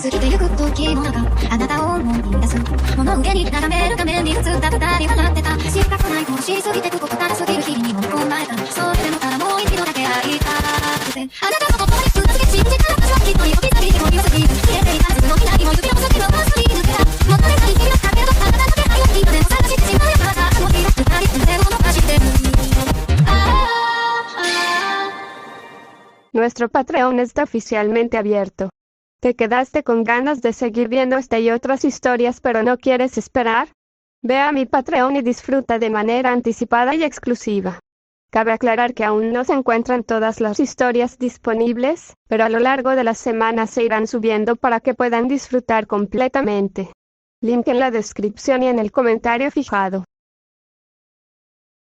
過ぎてゆく時の中あなたを思い出す物憂げに眺めるために普通だ二人はなってた知りたくないとしすぎてくことから過ぎる日々に飲み込まれたそれでもただもう一度だけ会いたくてあなたと共に続け信じた私はきっと指先にも良すぎる消えていた自分の未来も指の先をすり抜けた求めたり君だったけど体だけがよいつでも探してしまえばあの日だ二人でも逃してるNuestro Patreon está oficialmente abierto. ¿Te quedaste con ganas de seguir viendo esta y otras historias pero no quieres esperar? Ve a mi Patreon y disfruta de manera anticipada y exclusiva. Cabe aclarar que aún no se encuentran todas las historias disponibles, pero a lo largo de las semanas se irán subiendo para que puedan disfrutar completamente. Link en la descripción y en el comentario fijado.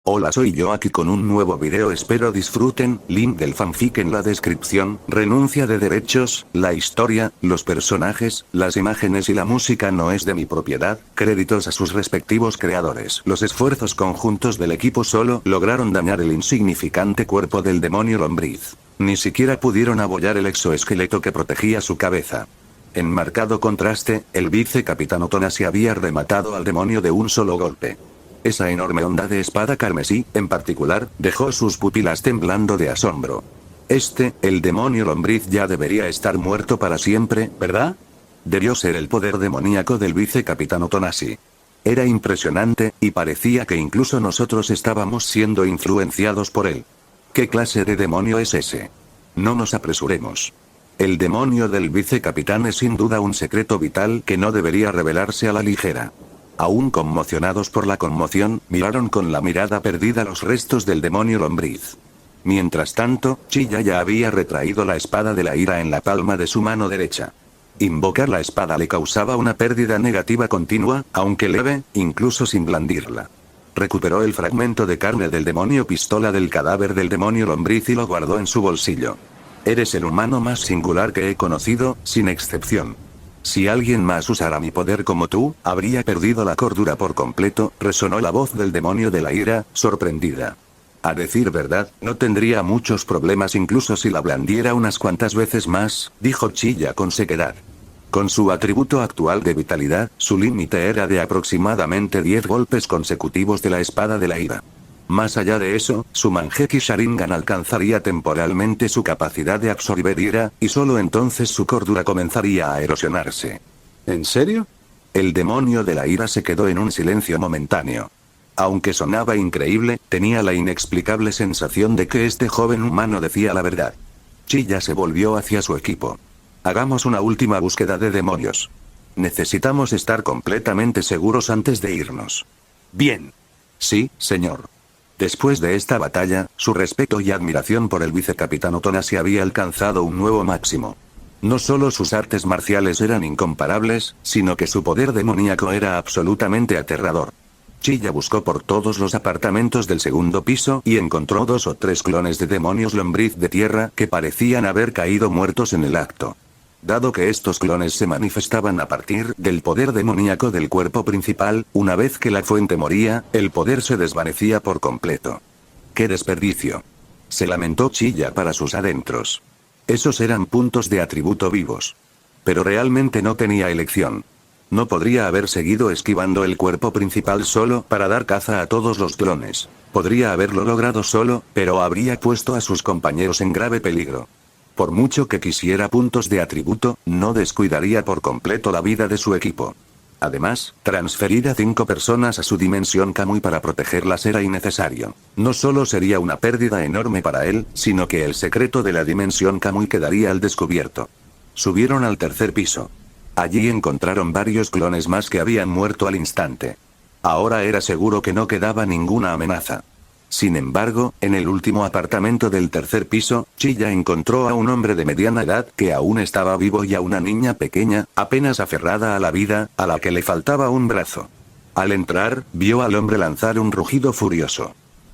Hola, soy yo aquí con un nuevo video, espero disfruten. Link del fanfic en la descripción. Renuncia de derechos, la historia, los personajes, las imágenes y la música no es de mi propiedad. Créditos a sus respectivos creadores. Los esfuerzos conjuntos del equipo solo lograron dañar el insignificante cuerpo del demonio lombriz. Ni siquiera pudieron abollar el exoesqueleto que protegía su cabeza. En marcado contraste, el vicecapitán Otonasi había rematado al demonio de un solo golpe. Esa enorme onda de espada carmesí, en particular, dejó sus pupilas temblando de asombro. El demonio lombriz ya debería estar muerto para siempre, ¿verdad? Debió ser el poder demoníaco del vicecapitán Otonasi. Era impresionante, y parecía que incluso nosotros estábamos siendo influenciados por él. ¿Qué clase de demonio es ese? No nos apresuremos. El demonio del vicecapitán es sin duda un secreto vital que no debería revelarse a la ligera. Aún conmocionados por la conmoción, miraron con la mirada perdida los restos del demonio lombriz. Mientras tanto, Chilla ya había retraído la espada de la ira en la palma de su mano derecha. Invocar la espada le causaba una pérdida negativa continua, aunque leve, incluso sin blandirla. Recuperó el fragmento de carne del demonio pistola del cadáver del demonio lombriz y lo guardó en su bolsillo. Eres el humano más singular que he conocido, sin excepción. Si alguien más usara mi poder como tú, habría perdido la cordura por completo, resonó la voz del demonio de la ira, sorprendida. A decir verdad, no tendría muchos problemas incluso si la blandiera unas cuantas veces más, dijo Chilla con sequedad. Con su atributo actual de vitalidad, su límite era de aproximadamente 10 golpes consecutivos de la espada de la ira. Más allá de eso, su Manjeki Sharingan alcanzaría temporalmente su capacidad de absorber ira, y solo entonces su cordura comenzaría a erosionarse. ¿En serio? El demonio de la ira se quedó en un silencio momentáneo. Aunque sonaba increíble, tenía la inexplicable sensación de que este joven humano decía la verdad. Chilla se volvió hacia su equipo. Hagamos una última búsqueda de demonios. Necesitamos estar completamente seguros antes de irnos. Bien. Sí, señor. Después de esta batalla, su respeto y admiración por el vicecapitán Otonasi había alcanzado un nuevo máximo. No solo sus artes marciales eran incomparables, sino que su poder demoníaco era absolutamente aterrador. Chilla buscó por todos los apartamentos del segundo piso y encontró 2 o 3 clones de demonios lombriz de tierra que parecían haber caído muertos en el acto. Dado que estos clones se manifestaban a partir del poder demoníaco del cuerpo principal, una vez que la fuente moría, el poder se desvanecía por completo. ¡Qué desperdicio! Se lamentó Chilla para sus adentros. Esos eran puntos de atributo vivos. Pero realmente no tenía elección. No podría haber seguido esquivando el cuerpo principal solo para dar caza a todos los clones. Podría haberlo logrado solo, pero habría puesto a sus compañeros en grave peligro. Por mucho que quisiera puntos de atributo, no descuidaría por completo la vida de su equipo. Además, transferir a 5 personas a su dimensión Kamui para protegerlas era innecesario. No solo sería una pérdida enorme para él, sino que el secreto de la dimensión Kamui quedaría al descubierto. Subieron al tercer piso. Allí encontraron varios clones más que habían muerto al instante. Ahora era seguro que no quedaba ninguna amenaza. Sin embargo, en el último apartamento del tercer piso, Chilla encontró a un hombre de mediana edad que aún estaba vivo y a una niña pequeña, apenas aferrada a la vida, a la que le faltaba un brazo. Al entrar, vio al hombre lanzar un rugido furioso.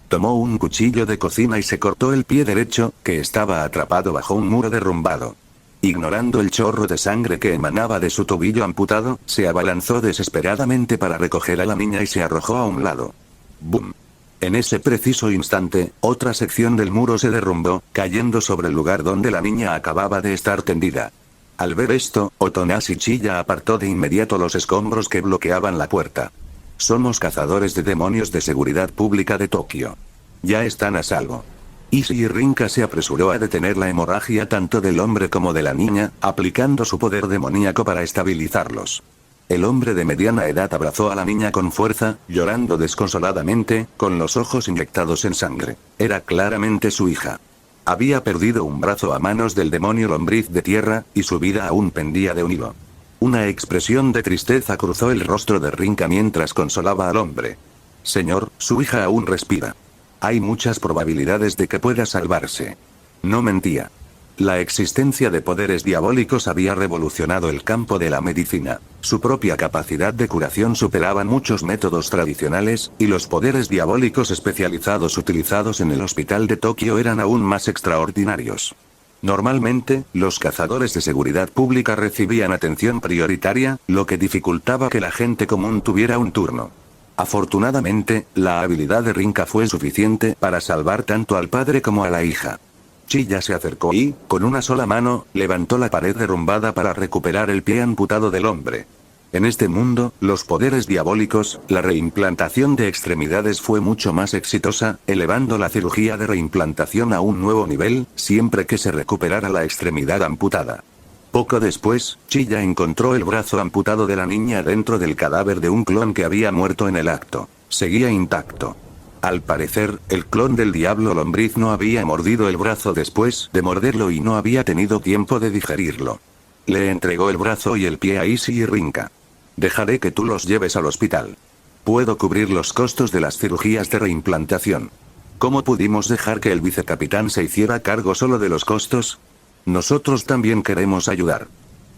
Tomó un cuchillo de cocina y se cortó el pie derecho, que estaba atrapado bajo un muro derrumbado. Ignorando el chorro de sangre que emanaba de su tobillo amputado, se abalanzó desesperadamente para recoger a la niña y se arrojó a un lado. ¡Bum! En ese preciso instante, otra sección del muro se derrumbó, cayendo sobre el lugar donde la niña acababa de estar tendida. Al ver esto, Otonashi Chiya apartó de inmediato los escombros que bloqueaban la puerta. Somos cazadores de demonios de seguridad pública de Tokio. Ya están a salvo. Ishii Rinka se apresuró a detener la hemorragia tanto del hombre como de la niña, aplicando su poder demoníaco para estabilizarlos. El hombre de mediana edad abrazó a la niña con fuerza, llorando desconsoladamente, con los ojos inyectados en sangre. Era claramente su hija. Había perdido un brazo a manos del demonio lombriz de tierra, y su vida aún pendía de un hilo. Una expresión de tristeza cruzó el rostro de Rinka mientras consolaba al hombre. Señor, su hija aún respira. Hay muchas probabilidades de que pueda salvarse. No mentía. La existencia de poderes diabólicos había revolucionado el campo de la medicina. Su propia capacidad de curación superaba muchos métodos tradicionales, y los poderes diabólicos especializados utilizados en el hospital de Tokio eran aún más extraordinarios. Normalmente, los cazadores de seguridad pública recibían atención prioritaria, lo que dificultaba que la gente común tuviera un turno. Afortunadamente, la habilidad de Rinka fue suficiente para salvar tanto al padre como a la hija. Chiya se acercó y, con una sola mano, levantó la pared derrumbada para recuperar el pie amputado del hombre. En este mundo, los poderes diabólicos, la reimplantación de extremidades fue mucho más exitosa, elevando la cirugía de reimplantación a un nuevo nivel, siempre que se recuperara la extremidad amputada. Poco después, Chiya encontró el brazo amputado de la niña dentro del cadáver de un clon que había muerto en el acto. Seguía intacto. Al parecer, el clon del diablo lombriz no había mordido el brazo después de morderlo y no había tenido tiempo de digerirlo. Le entregó el brazo y el pie a Ishii Rinka. Dejaré que tú los lleves al hospital. Puedo cubrir los costos de las cirugías de reimplantación. ¿Cómo pudimos dejar que el vicecapitán se hiciera cargo solo de los costos? Nosotros también queremos ayudar.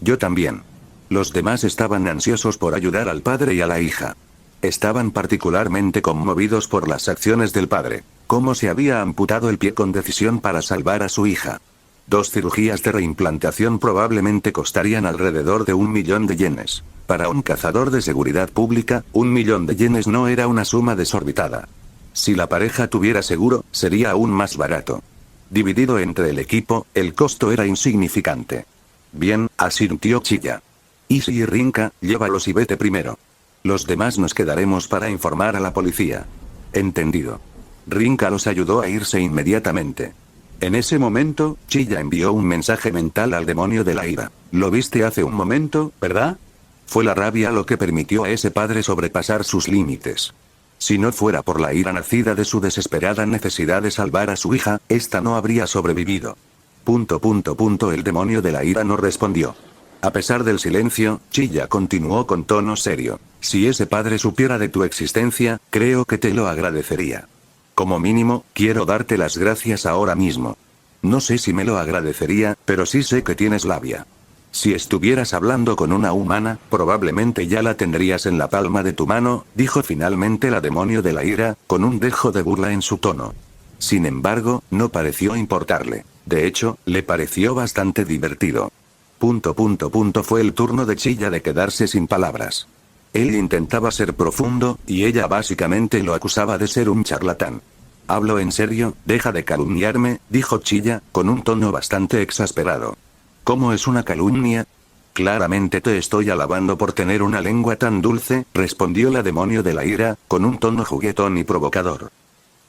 Yo también. Los demás estaban ansiosos por ayudar al padre y a la hija. Estaban particularmente conmovidos por las acciones del padre, cómo se había amputado el pie con decisión para salvar a su hija. 2 cirugías de reimplantación probablemente costarían alrededor de 1 millón de yenes. Para un cazador de seguridad pública, 1 millón de yenes no era una suma desorbitada. Si la pareja tuviera seguro, sería aún más barato. Dividido entre el equipo, el costo era insignificante. Bien, asintió Chiya. Ishii Rinka, llévalos y vete primero. Los demás nos quedaremos para informar a la policía. Entendido. Rinka los ayudó a irse inmediatamente. En ese momento, Chiya envió un mensaje mental al demonio de la ira. Lo viste hace un momento, ¿verdad? Fue la rabia lo que permitió a ese padre sobrepasar sus límites. Si no fuera por la ira nacida de su desesperada necesidad de salvar a su hija, esta no habría sobrevivido. El demonio de la ira no respondió. A pesar del silencio, Chiya continuó con tono serio. Si ese padre supiera de tu existencia, creo que te lo agradecería. Como mínimo, quiero darte las gracias ahora mismo. No sé si me lo agradecería, pero sí sé que tienes labia. Si estuvieras hablando con una humana, probablemente ya la tendrías en la palma de tu mano, dijo finalmente la demonio de la ira, con un dejo de burla en su tono. Sin embargo, no pareció importarle. De hecho, le pareció bastante divertido. Fue el turno de Chiya de quedarse sin palabras. Él intentaba ser profundo, y ella básicamente lo acusaba de ser un charlatán. Hablo en serio, deja de calumniarme, dijo Chiya, con un tono bastante exasperado. ¿Cómo es una calumnia? Claramente te estoy alabando por tener una lengua tan dulce, respondió la demonio de la ira, con un tono juguetón y provocador.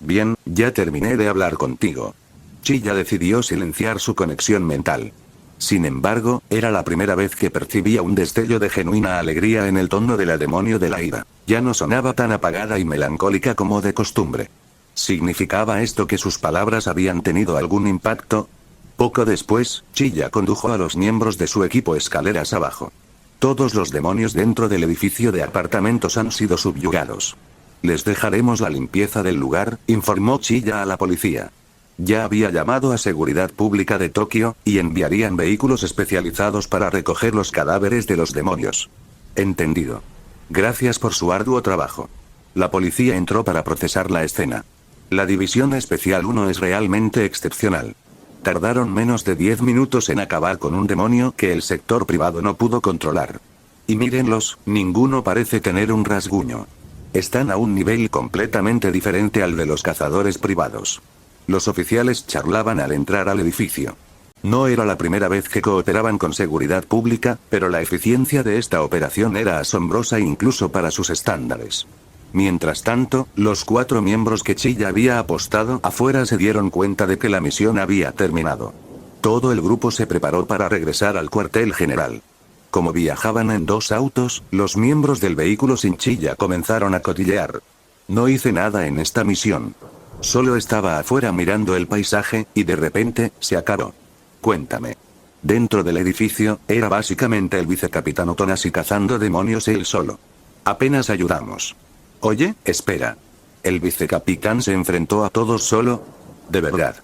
Bien, ya terminé de hablar contigo. Chiya decidió silenciar su conexión mental. Sin embargo, era la primera vez que percibía un destello de genuina alegría en el tono de la demonio de la ira. Ya no sonaba tan apagada y melancólica como de costumbre. ¿Significaba esto que sus palabras habían tenido algún impacto? Poco después, Chiya condujo a los miembros de su equipo escaleras abajo. Todos los demonios dentro del edificio de apartamentos han sido subyugados. Les dejaremos la limpieza del lugar, informó Chiya a la policía. Ya había llamado a Seguridad Pública de Tokio, y enviarían vehículos especializados para recoger los cadáveres de los demonios. Entendido. Gracias por su arduo trabajo. La policía entró para procesar la escena. La División Especial 1 es realmente excepcional. Tardaron menos de 10 minutos en acabar con un demonio que el sector privado no pudo controlar. Y mírenlos, ninguno parece tener un rasguño. Están a un nivel completamente diferente al de los cazadores privados. Los oficiales charlaban al entrar al edificio. No era la primera vez que cooperaban con seguridad pública, pero la eficiencia de esta operación era asombrosa incluso para sus estándares. Mientras tanto, los 4 miembros que Chilla había apostado afuera se dieron cuenta de que la misión había terminado. Todo el grupo se preparó para regresar al cuartel general. Como viajaban en 2 autos, los miembros del vehículo sin Chilla comenzaron a cotillear. No hice nada en esta misión. Solo estaba afuera mirando el paisaje, y de repente, se acabó. Cuéntame. Dentro del edificio, era básicamente el vicecapitán Otonasi cazando demonios él solo. Apenas ayudamos. Oye, espera. ¿El vicecapitán se enfrentó a todos solo? De verdad.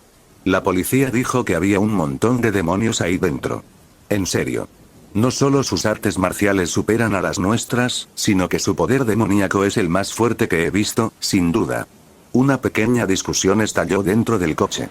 La policía dijo que había un montón de demonios ahí dentro. En serio. No solo sus artes marciales superan a las nuestras, sino que su poder demoníaco es el más fuerte que he visto, sin duda. Una pequeña discusión estalló dentro del coche.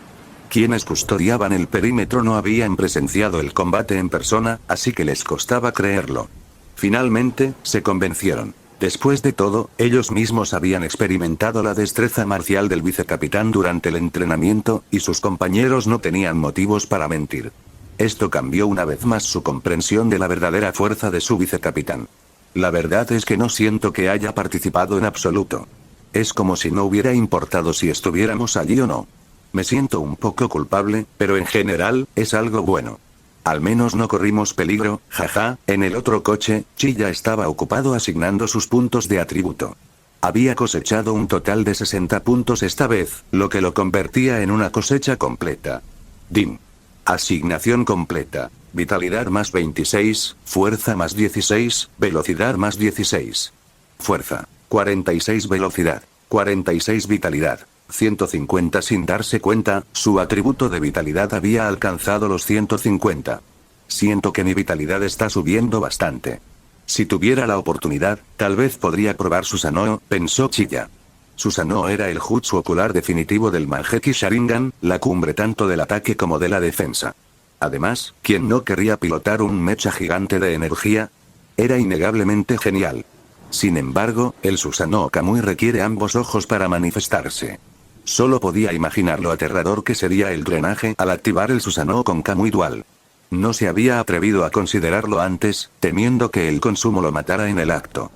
Quienes custodiaban el perímetro no habían presenciado el combate en persona, así que les costaba creerlo. Finalmente, se convencieron. Después de todo, ellos mismos habían experimentado la destreza marcial del vicecapitán durante el entrenamiento, y sus compañeros no tenían motivos para mentir. Esto cambió una vez más su comprensión de la verdadera fuerza de su vicecapitán. La verdad es que no siento que haya participado en absoluto. Es como si no hubiera importado si estuviéramos allí o no. Me siento un poco culpable, pero en general, es algo bueno. Al menos no corrimos peligro, jaja. En el otro coche, Chilla estaba ocupado asignando sus puntos de atributo. Había cosechado un total de 60 puntos esta vez, lo que lo convertía en una cosecha completa. Dim. Asignación completa. Vitalidad más 26, fuerza más 16, velocidad más 16. Fuerza. 46 velocidad. 46 vitalidad. 150 sin darse cuenta, su atributo de vitalidad había alcanzado los 150. Siento que mi vitalidad está subiendo bastante. Si tuviera la oportunidad, tal vez podría probar Susanoo, pensó Chilla. Susanoo era el jutsu ocular definitivo del Mangekyou Sharingan, la cumbre tanto del ataque como de la defensa. Además, ¿quién no querría pilotar un mecha gigante de energía? Era innegablemente genial. Sin embargo, el Susanoo Kamui requiere ambos ojos para manifestarse. Solo podía imaginar lo aterrador que sería el drenaje al activar el Susanoo con Kamui Dual. No se había atrevido a considerarlo antes, temiendo que el consumo lo matara en el acto.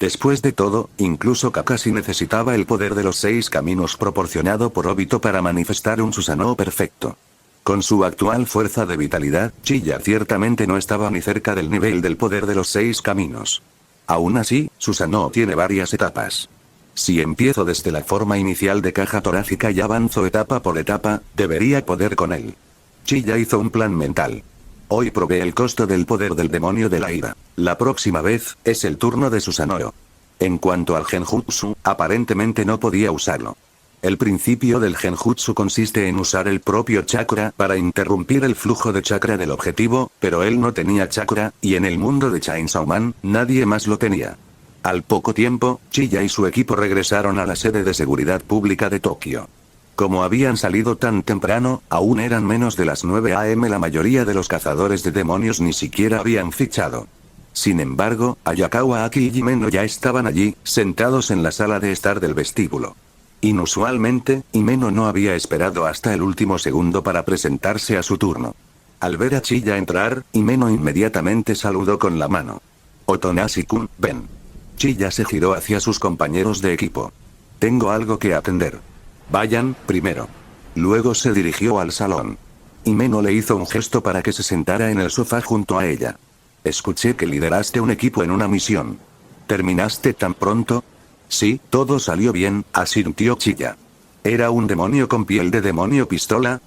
Después de todo, incluso Kakashi necesitaba el poder de los 6 caminos proporcionado por Obito para manifestar un Susanoo perfecto. Con su actual fuerza de vitalidad, Chilla ciertamente no estaba ni cerca del nivel del poder de los 6 caminos. Aún así, Susanoo tiene varias etapas. Si empiezo desde la forma inicial de caja torácica y avanzo etapa por etapa, debería poder con él. Chilla hizo un plan mental. Hoy probé el costo del poder del demonio de la ira. La próxima vez, es el turno de Susanoo. En cuanto al genjutsu, aparentemente no podía usarlo. El principio del genjutsu consiste en usar el propio chakra para interrumpir el flujo de chakra del objetivo, pero él no tenía chakra, y en el mundo de Chainsaw Man, nadie más lo tenía. Al poco tiempo, Chilla y su equipo regresaron a la sede de seguridad pública de Tokio. Como habían salido tan temprano, aún eran menos de las 9 am. La mayoría de los cazadores de demonios ni siquiera habían fichado. Sin embargo, Ayakawa Aki y Himeno ya estaban allí, sentados en la sala de estar del vestíbulo. Inusualmente, Himeno no había esperado hasta el último segundo para presentarse a su turno. Al ver a Chilla entrar, Himeno inmediatamente saludó con la mano. Otonasi-kun, ven. Chilla se giró hacia sus compañeros de equipo. Tengo algo que atender. Vayan, primero. Luego se dirigió al salón. Himeno le hizo un gesto para que se sentara en el sofá junto a ella. Escuché que lideraste un equipo en una misión. ¿Terminaste tan pronto? Sí, todo salió bien, asintió Chilla. ¿Era un demonio con piel de demonio pistola?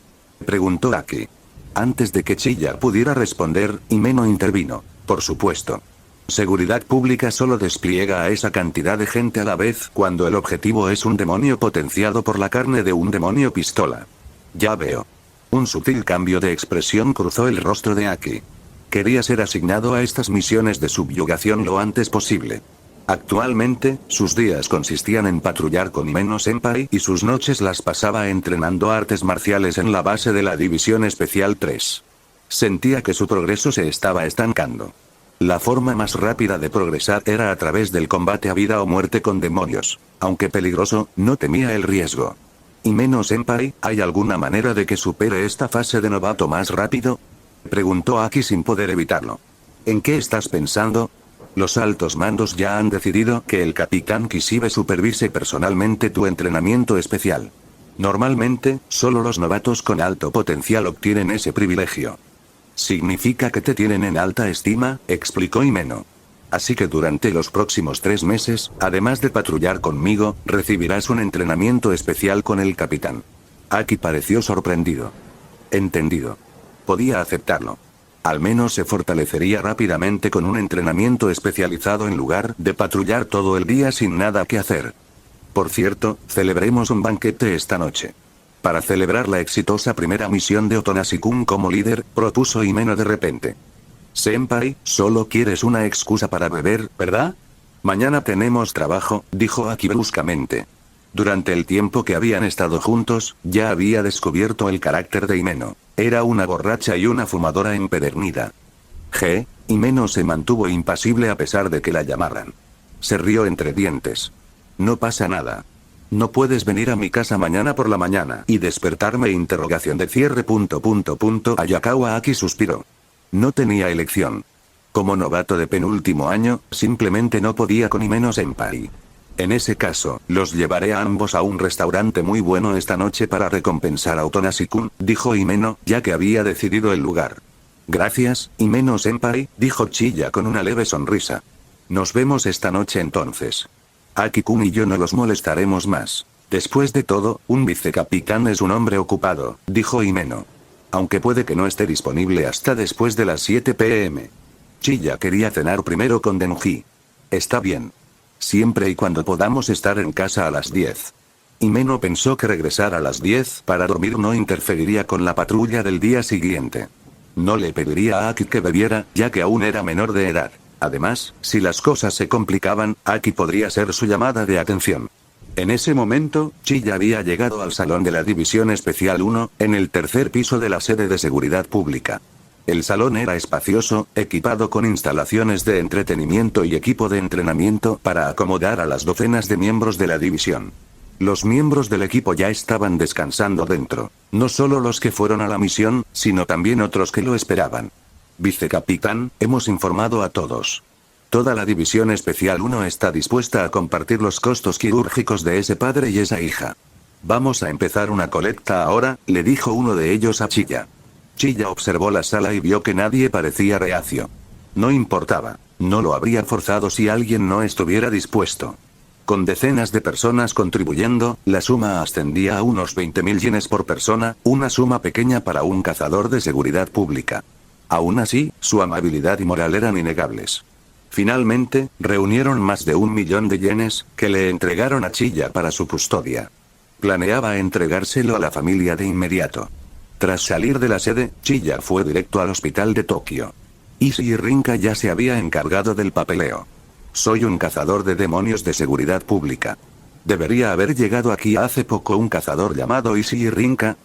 Preguntó Aki. Antes de que Chilla pudiera responder, Himeno intervino. Por supuesto. Seguridad pública solo despliega a esa cantidad de gente a la vez cuando el objetivo es un demonio potenciado por la carne de un demonio pistola. Ya veo. Un sutil cambio de expresión cruzó el rostro de Aki. Quería ser asignado a estas misiones de subyugación lo antes posible. Actualmente, sus días consistían en patrullar con Himeno Senpai y sus noches las pasaba entrenando artes marciales en la base de la División Especial 3. Sentía que su progreso se estaba estancando. La forma más rápida de progresar era a través del combate a vida o muerte con demonios. Aunque peligroso, no temía el riesgo. Himeno-senpai, ¿hay alguna manera de que supere esta fase de novato más rápido? Preguntó Aki sin poder evitarlo. ¿En qué estás pensando? Los altos mandos ya han decidido que el capitán Kishibe supervise personalmente tu entrenamiento especial. Normalmente, solo los novatos con alto potencial obtienen ese privilegio. Significa que te tienen en alta estima, explicó Himeno. Así que durante los próximos 3 meses, además de patrullar conmigo, recibirás un entrenamiento especial con el capitán. Aki pareció sorprendido. Entendido. Podía aceptarlo. Al menos se fortalecería rápidamente con un entrenamiento especializado en lugar de patrullar todo el día sin nada que hacer. Por cierto, celebremos un banquete esta noche. Para celebrar la exitosa primera misión de Otonashi-kun como líder, propuso Himeno de repente. Senpai, solo quieres una excusa para beber, ¿verdad? Mañana tenemos trabajo, dijo Aki bruscamente. Durante el tiempo que habían estado juntos, ya había descubierto el carácter de Himeno. Era una borracha y una fumadora empedernida. Himeno se mantuvo impasible a pesar de que la llamaran. Se rió entre dientes. No pasa nada. No puedes venir a mi casa mañana por la mañana y despertarme interrogación de cierre. Ayakawa Aki suspiró. No tenía elección. Como novato de penúltimo año, simplemente no podía con Himeno-senpai. En ese caso, los llevaré a ambos a un restaurante muy bueno esta noche para recompensar a Otonashi-kun, dijo Himeno, ya que había decidido el lugar. Gracias, Himeno-senpai, dijo Chiya con una leve sonrisa. Nos vemos esta noche entonces. Aki-kun y yo no los molestaremos más. Después de todo, un vicecapitán es un hombre ocupado, dijo Himeno. Aunque puede que no esté disponible hasta después de las 7 p.m. Chiya quería cenar primero con Denji. Está bien. Siempre y cuando podamos estar en casa a las 10. Himeno pensó que regresar a las 10 para dormir no interferiría con la patrulla del día siguiente. No le pediría a Aki que bebiera, ya que aún era menor de edad. Además, si las cosas se complicaban, Aki podría ser su llamada de atención. En ese momento, Chiya había llegado al salón de la División Especial 1, en el tercer piso de la sede de seguridad pública. El salón era espacioso, equipado con instalaciones de entretenimiento y equipo de entrenamiento para acomodar a las docenas de miembros de la división. Los miembros del equipo ya estaban descansando dentro, no solo los que fueron a la misión, sino también otros que lo esperaban. Vicecapitán, hemos informado a todos. Toda la División Especial 1 está dispuesta a compartir los costos quirúrgicos de ese padre y esa hija. Vamos a empezar una colecta ahora, le dijo uno de ellos a Chiya. Chiya observó la sala y vio que nadie parecía reacio. No importaba, no lo habría forzado si alguien no estuviera dispuesto. Con decenas de personas contribuyendo, la suma ascendía a unos 20.000 yenes por persona, una suma pequeña para un cazador de seguridad pública. Aún así, su amabilidad y moral eran innegables. Finalmente, reunieron más de 1 millón de yenes, que le entregaron a Chiya para su custodia. Planeaba entregárselo a la familia de inmediato. Tras salir de la sede, Chiya fue directo al hospital de Tokio. Ishii Rinka ya se había encargado del papeleo. Soy un cazador de demonios de seguridad pública. Debería haber llegado aquí hace poco un cazador llamado Ishii Rinka.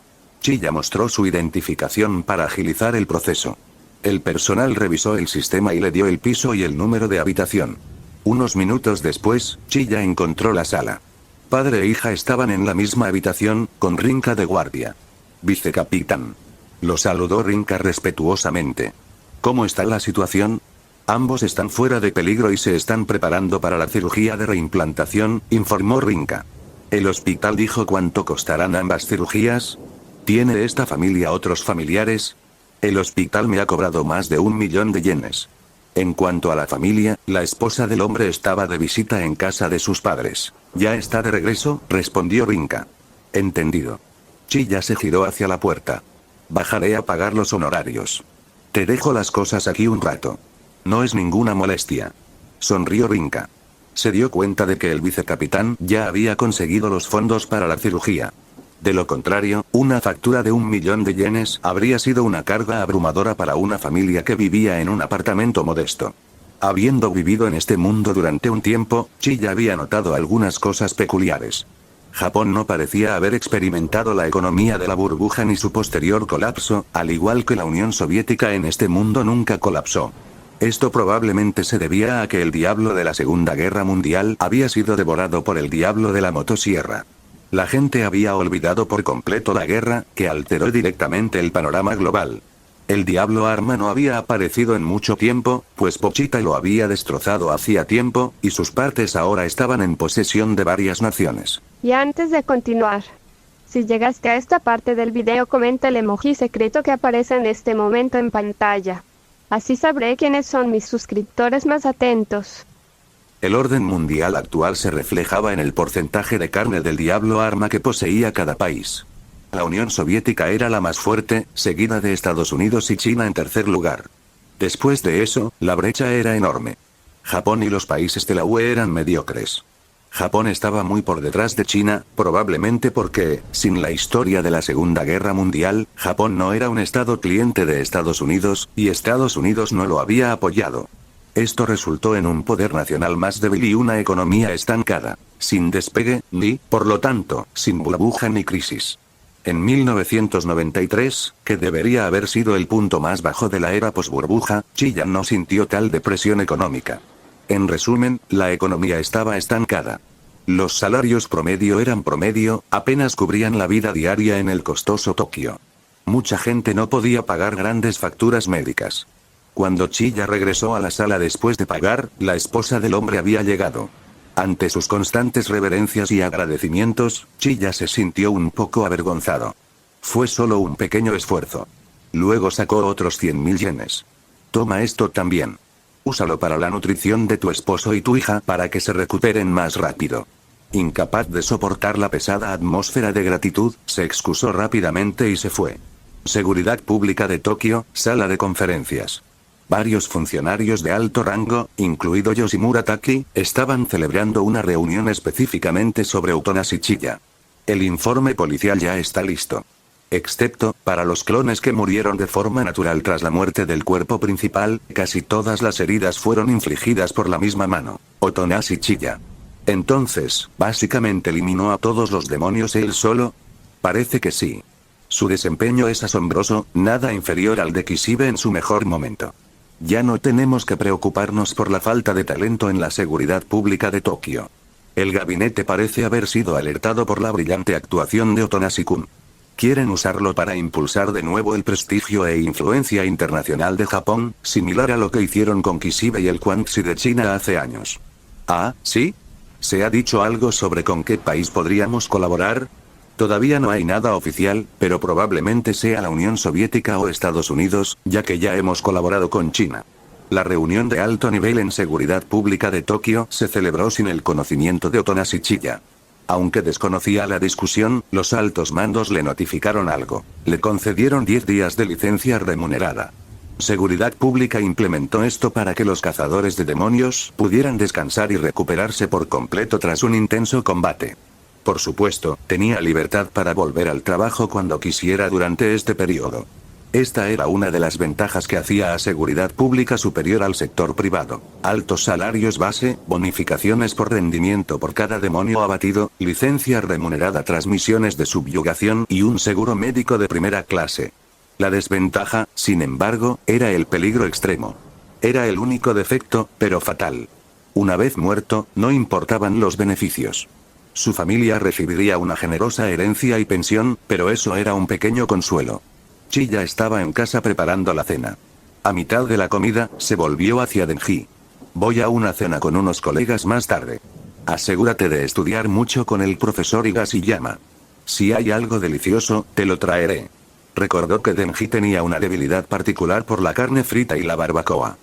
Chiya mostró su identificación para agilizar el proceso. El personal revisó el sistema y le dio el piso y el número de habitación. Unos minutos después, Chiya encontró la sala. Padre e hija estaban en la misma habitación, con Rinka de guardia. Vicecapitán. Lo saludó Rinka respetuosamente. ¿Cómo está la situación? Ambos están fuera de peligro y se están preparando para la cirugía de reimplantación, informó Rinka. El hospital dijo cuánto costarán ambas cirugías. ¿Tiene esta familia otros familiares? El hospital me ha cobrado más de 1 millón de yenes. En cuanto a la familia, la esposa del hombre estaba de visita en casa de sus padres. ¿Ya está de regreso?, respondió Rinka. Entendido. Chiya se giró hacia la puerta. Bajaré a pagar los honorarios. Te dejo las cosas aquí un rato. No es ninguna molestia. Sonrió Rinka. Se dio cuenta de que el vicecapitán ya había conseguido los fondos para la cirugía. De lo contrario, una factura de 1 millón de yenes habría sido una carga abrumadora para una familia que vivía en un apartamento modesto. Habiendo vivido en este mundo durante un tiempo, Chiya había notado algunas cosas peculiares. Japón no parecía haber experimentado la economía de la burbuja ni su posterior colapso, al igual que la Unión Soviética en este mundo nunca colapsó. Esto probablemente se debía a que el diablo de la Segunda Guerra Mundial había sido devorado por el diablo de la motosierra. La gente había olvidado por completo la guerra, que alteró directamente el panorama global. El diablo arma no había aparecido en mucho tiempo, pues Pochita lo había destrozado hacía tiempo, y sus partes ahora estaban en posesión de varias naciones. Y antes de continuar, si llegaste a esta parte del video, comenta el emoji secreto que aparece en este momento en pantalla. Así sabré quiénes son mis suscriptores más atentos. El orden mundial actual se reflejaba en el porcentaje de carne del diablo arma que poseía cada país. La Unión Soviética era la más fuerte, seguida de Estados Unidos y China en tercer lugar. Después de eso, la brecha era enorme. Japón y los países de la UE eran mediocres. Japón estaba muy por detrás de China, probablemente porque, sin la historia de la Segunda Guerra Mundial, Japón no era un estado cliente de Estados Unidos, y Estados Unidos no lo había apoyado. Esto resultó en un poder nacional más débil y una economía estancada, sin despegue, ni, por lo tanto, sin burbuja ni crisis. En 1993, que debería haber sido el punto más bajo de la era posburbuja, China no sintió tal depresión económica. En resumen, la economía estaba estancada. Los salarios promedio eran promedio, apenas cubrían la vida diaria en el costoso Tokio. Mucha gente no podía pagar grandes facturas médicas. Cuando Chilla regresó a la sala después de pagar, la esposa del hombre había llegado. Ante sus constantes reverencias y agradecimientos, Chilla se sintió un poco avergonzado. Fue solo un pequeño esfuerzo. Luego sacó otros 100.000 yenes. Toma esto también. Úsalo para la nutrición de tu esposo y tu hija para que se recuperen más rápido. Incapaz de soportar la pesada atmósfera de gratitud, se excusó rápidamente y se fue. Seguridad Pública de Tokio, sala de conferencias. Varios funcionarios de alto rango, incluido Yoshimura Taki, estaban celebrando una reunión específicamente sobre Utonashi Chilla. El informe policial ya está listo. Excepto, para los clones que murieron de forma natural tras la muerte del cuerpo principal, casi todas las heridas fueron infligidas por la misma mano, Utonashi Chilla. Entonces, ¿básicamente eliminó a todos los demonios él solo? Parece que sí. Su desempeño es asombroso, nada inferior al de Kishibe en su mejor momento. Ya no tenemos que preocuparnos por la falta de talento en la seguridad pública de Tokio. El gabinete parece haber sido alertado por la brillante actuación de Utonashi-kun. Quieren usarlo para impulsar de nuevo el prestigio e influencia internacional de Japón, similar a lo que hicieron con Kishibe y el Quangxi de China hace años. ¿Ah, sí? ¿Se ha dicho algo sobre con qué país podríamos colaborar? Todavía no hay nada oficial, pero probablemente sea la Unión Soviética o Estados Unidos, ya que ya hemos colaborado con China. La reunión de alto nivel en seguridad pública de Tokio se celebró sin el conocimiento de Utonashi Chilla. Aunque desconocía la discusión, los altos mandos le notificaron algo. Le concedieron 10 días de licencia remunerada. Seguridad Pública implementó esto para que los cazadores de demonios pudieran descansar y recuperarse por completo tras un intenso combate. Por supuesto, tenía libertad para volver al trabajo cuando quisiera durante este periodo. Esta era una de las ventajas que hacía a Seguridad Pública superior al sector privado. Altos salarios base, bonificaciones por rendimiento por cada demonio abatido, licencia remunerada tras misiones de subyugación y un seguro médico de primera clase. La desventaja, sin embargo, era el peligro extremo. Era el único defecto, pero fatal. Una vez muerto, no importaban los beneficios. Su familia recibiría una generosa herencia y pensión, pero eso era un pequeño consuelo. Chilla estaba en casa preparando la cena. A mitad de la comida, se volvió hacia Denji. Voy a una cena con unos colegas más tarde. Asegúrate de estudiar mucho con el profesor Higashiyama. Si hay algo delicioso, te lo traeré. Recordó que Denji tenía una debilidad particular por la carne frita y la barbacoa.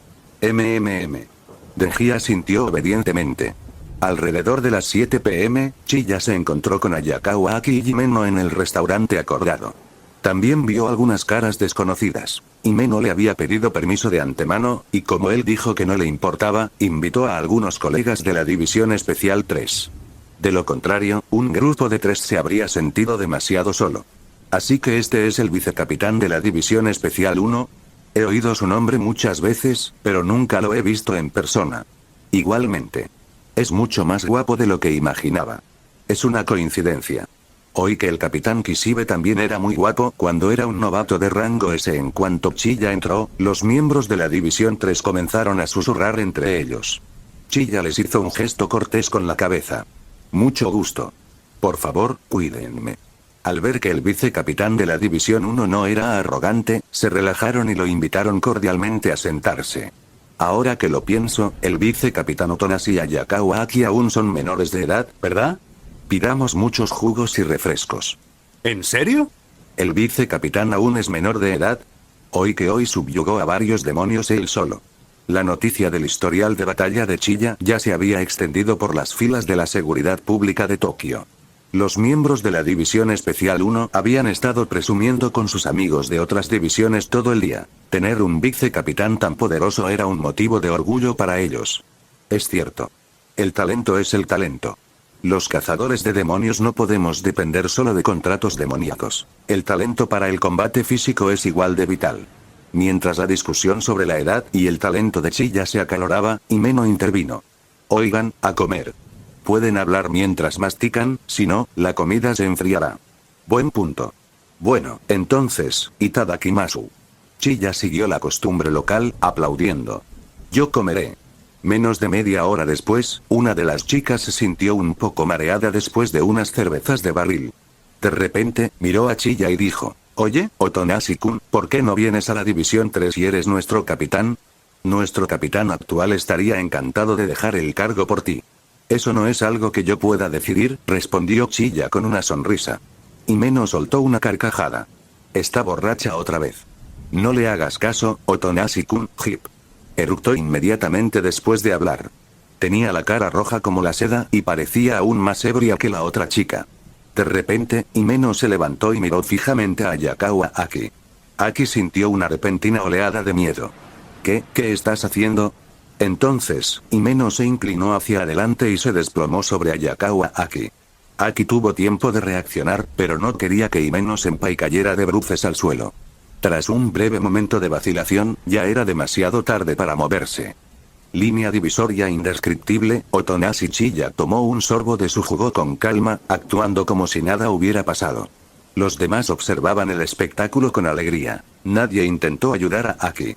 Denji asintió obedientemente. Alrededor de las 7 p.m., Chilla se encontró con Ayakawa Aki y Jimeno en el restaurante acordado. También vio algunas caras desconocidas. Himeno le había pedido permiso de antemano, y como él dijo que no le importaba, invitó a algunos colegas de la División Especial 3. De lo contrario, un grupo de 3 se habría sentido demasiado solo. Así que este es el vicecapitán de la División Especial 1. He oído su nombre muchas veces, pero nunca lo he visto en persona. Igualmente. Es mucho más guapo de lo que imaginaba. Es una coincidencia. Oí que el capitán Kishibe también era muy guapo cuando era un novato de rango S. En cuanto Chilla entró, los miembros de la División 3 comenzaron a susurrar entre ellos. Chilla les hizo un gesto cortés con la cabeza. Mucho gusto. Por favor, cuídenme. Al ver que el vicecapitán de la División 1 no era arrogante, se relajaron y lo invitaron cordialmente a sentarse. Ahora que lo pienso, el vicecapitán Otonashi y Ayakawa Aki aún son menores de edad, ¿verdad? Pidamos muchos jugos y refrescos. ¿En serio? ¿El vicecapitán aún es menor de edad? Hoy que hoy subyugó a varios demonios él solo. La noticia del historial de batalla de Chiya ya se había extendido por las filas de la seguridad pública de Tokio. Los miembros de la División Especial 1 habían estado presumiendo con sus amigos de otras divisiones todo el día. Tener un vicecapitán tan poderoso era un motivo de orgullo para ellos. Es cierto. El talento es el talento. Los cazadores de demonios no podemos depender solo de contratos demoníacos. El talento para el combate físico es igual de vital. Mientras la discusión sobre la edad y el talento de Chiya se acaloraba, Himeno intervino. Oigan, a comer. Pueden hablar mientras mastican, si no, la comida se enfriará. Buen punto. Bueno, entonces, itadakimasu. Chiya siguió la costumbre local, aplaudiendo. Yo comeré. Menos de media hora después, una de las chicas se sintió un poco mareada después de unas cervezas de barril. De repente, miró a Chiya y dijo, Oye, Otonashi-kun, ¿por qué no vienes a la División 3 y eres nuestro capitán? Nuestro capitán actual estaría encantado de dejar el cargo por ti. Eso no es algo que yo pueda decidir, respondió Chiya con una sonrisa. Himeno soltó una carcajada. Está borracha otra vez. No le hagas caso, Otonashi-kun, hip. Eructó inmediatamente después de hablar. Tenía la cara roja como la seda y parecía aún más ebria que la otra chica. De repente, Himeno se levantó y miró fijamente a Ayakawa Aki. Aki sintió una repentina oleada de miedo. ¿Qué estás haciendo? Entonces, Himeno se inclinó hacia adelante y se desplomó sobre Ayakawa Aki. Aki tuvo tiempo de reaccionar, pero no quería que Himeno-senpai cayera de bruces al suelo. Tras un breve momento de vacilación, ya era demasiado tarde para moverse. Línea divisoria indescriptible, Otonashi Chiya tomó un sorbo de su jugo con calma, actuando como si nada hubiera pasado. Los demás observaban el espectáculo con alegría. Nadie intentó ayudar a Aki.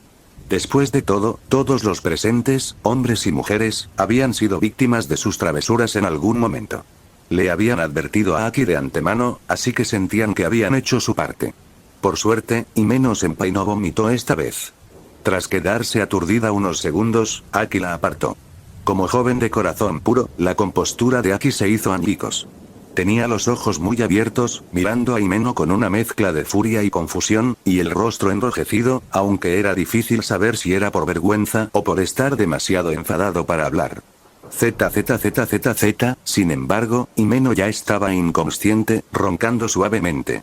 Después de todo, todos los presentes, hombres y mujeres, habían sido víctimas de sus travesuras en algún momento. Le habían advertido a Aki de antemano, así que sentían que habían hecho su parte. Por suerte, Himeno-senpai no vomitó esta vez. Tras quedarse aturdida unos segundos, Aki la apartó. Como joven de corazón puro, la compostura de Aki se hizo añicos. Tenía los ojos muy abiertos, mirando a Himeno con una mezcla de furia y confusión, y el rostro enrojecido, aunque era difícil saber si era por vergüenza o por estar demasiado enfadado para hablar. Sin embargo, Himeno ya estaba inconsciente, roncando suavemente.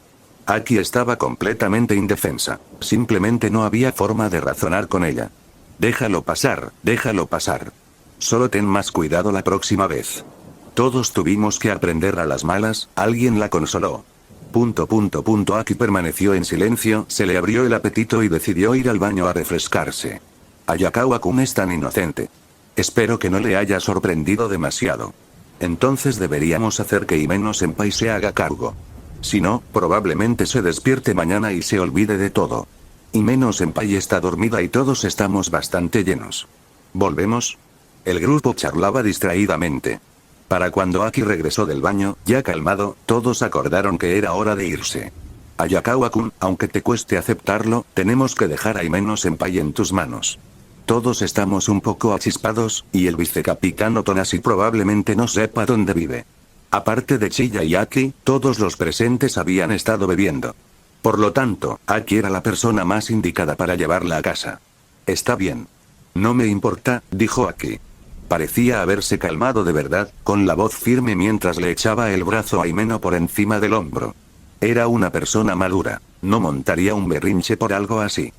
Aki estaba completamente indefensa. Simplemente no había forma de razonar con ella. Déjalo pasar, déjalo pasar. Solo ten más cuidado la próxima vez. Todos tuvimos que aprender a las malas, alguien la consoló. Aki permaneció en silencio, se le abrió el apetito y decidió ir al baño a refrescarse. Ayakawa-kun es tan inocente. Espero que no le haya sorprendido demasiado. Entonces deberíamos hacer que Himeno-senpai se haga cargo. Si no, probablemente se despierte mañana y se olvide de todo. Himeno-senpai está dormida y todos estamos bastante llenos. ¿Volvemos? El grupo charlaba distraídamente. Para cuando Aki regresó del baño, ya calmado, todos acordaron que era hora de irse. Ayakawa-kun, aunque te cueste aceptarlo, tenemos que dejar a Himeno-senpai en tus manos. Todos estamos un poco achispados, y el vicecapitán Otonashi probablemente no sepa dónde vive. Aparte de Chiya y Aki, todos los presentes habían estado bebiendo. Por lo tanto, Aki era la persona más indicada para llevarla a casa. Está bien. No me importa, dijo Aki. Parecía haberse calmado de verdad, con la voz firme mientras le echaba el brazo a Himeno por encima del hombro. Era una persona madura, no montaría un berrinche por algo así.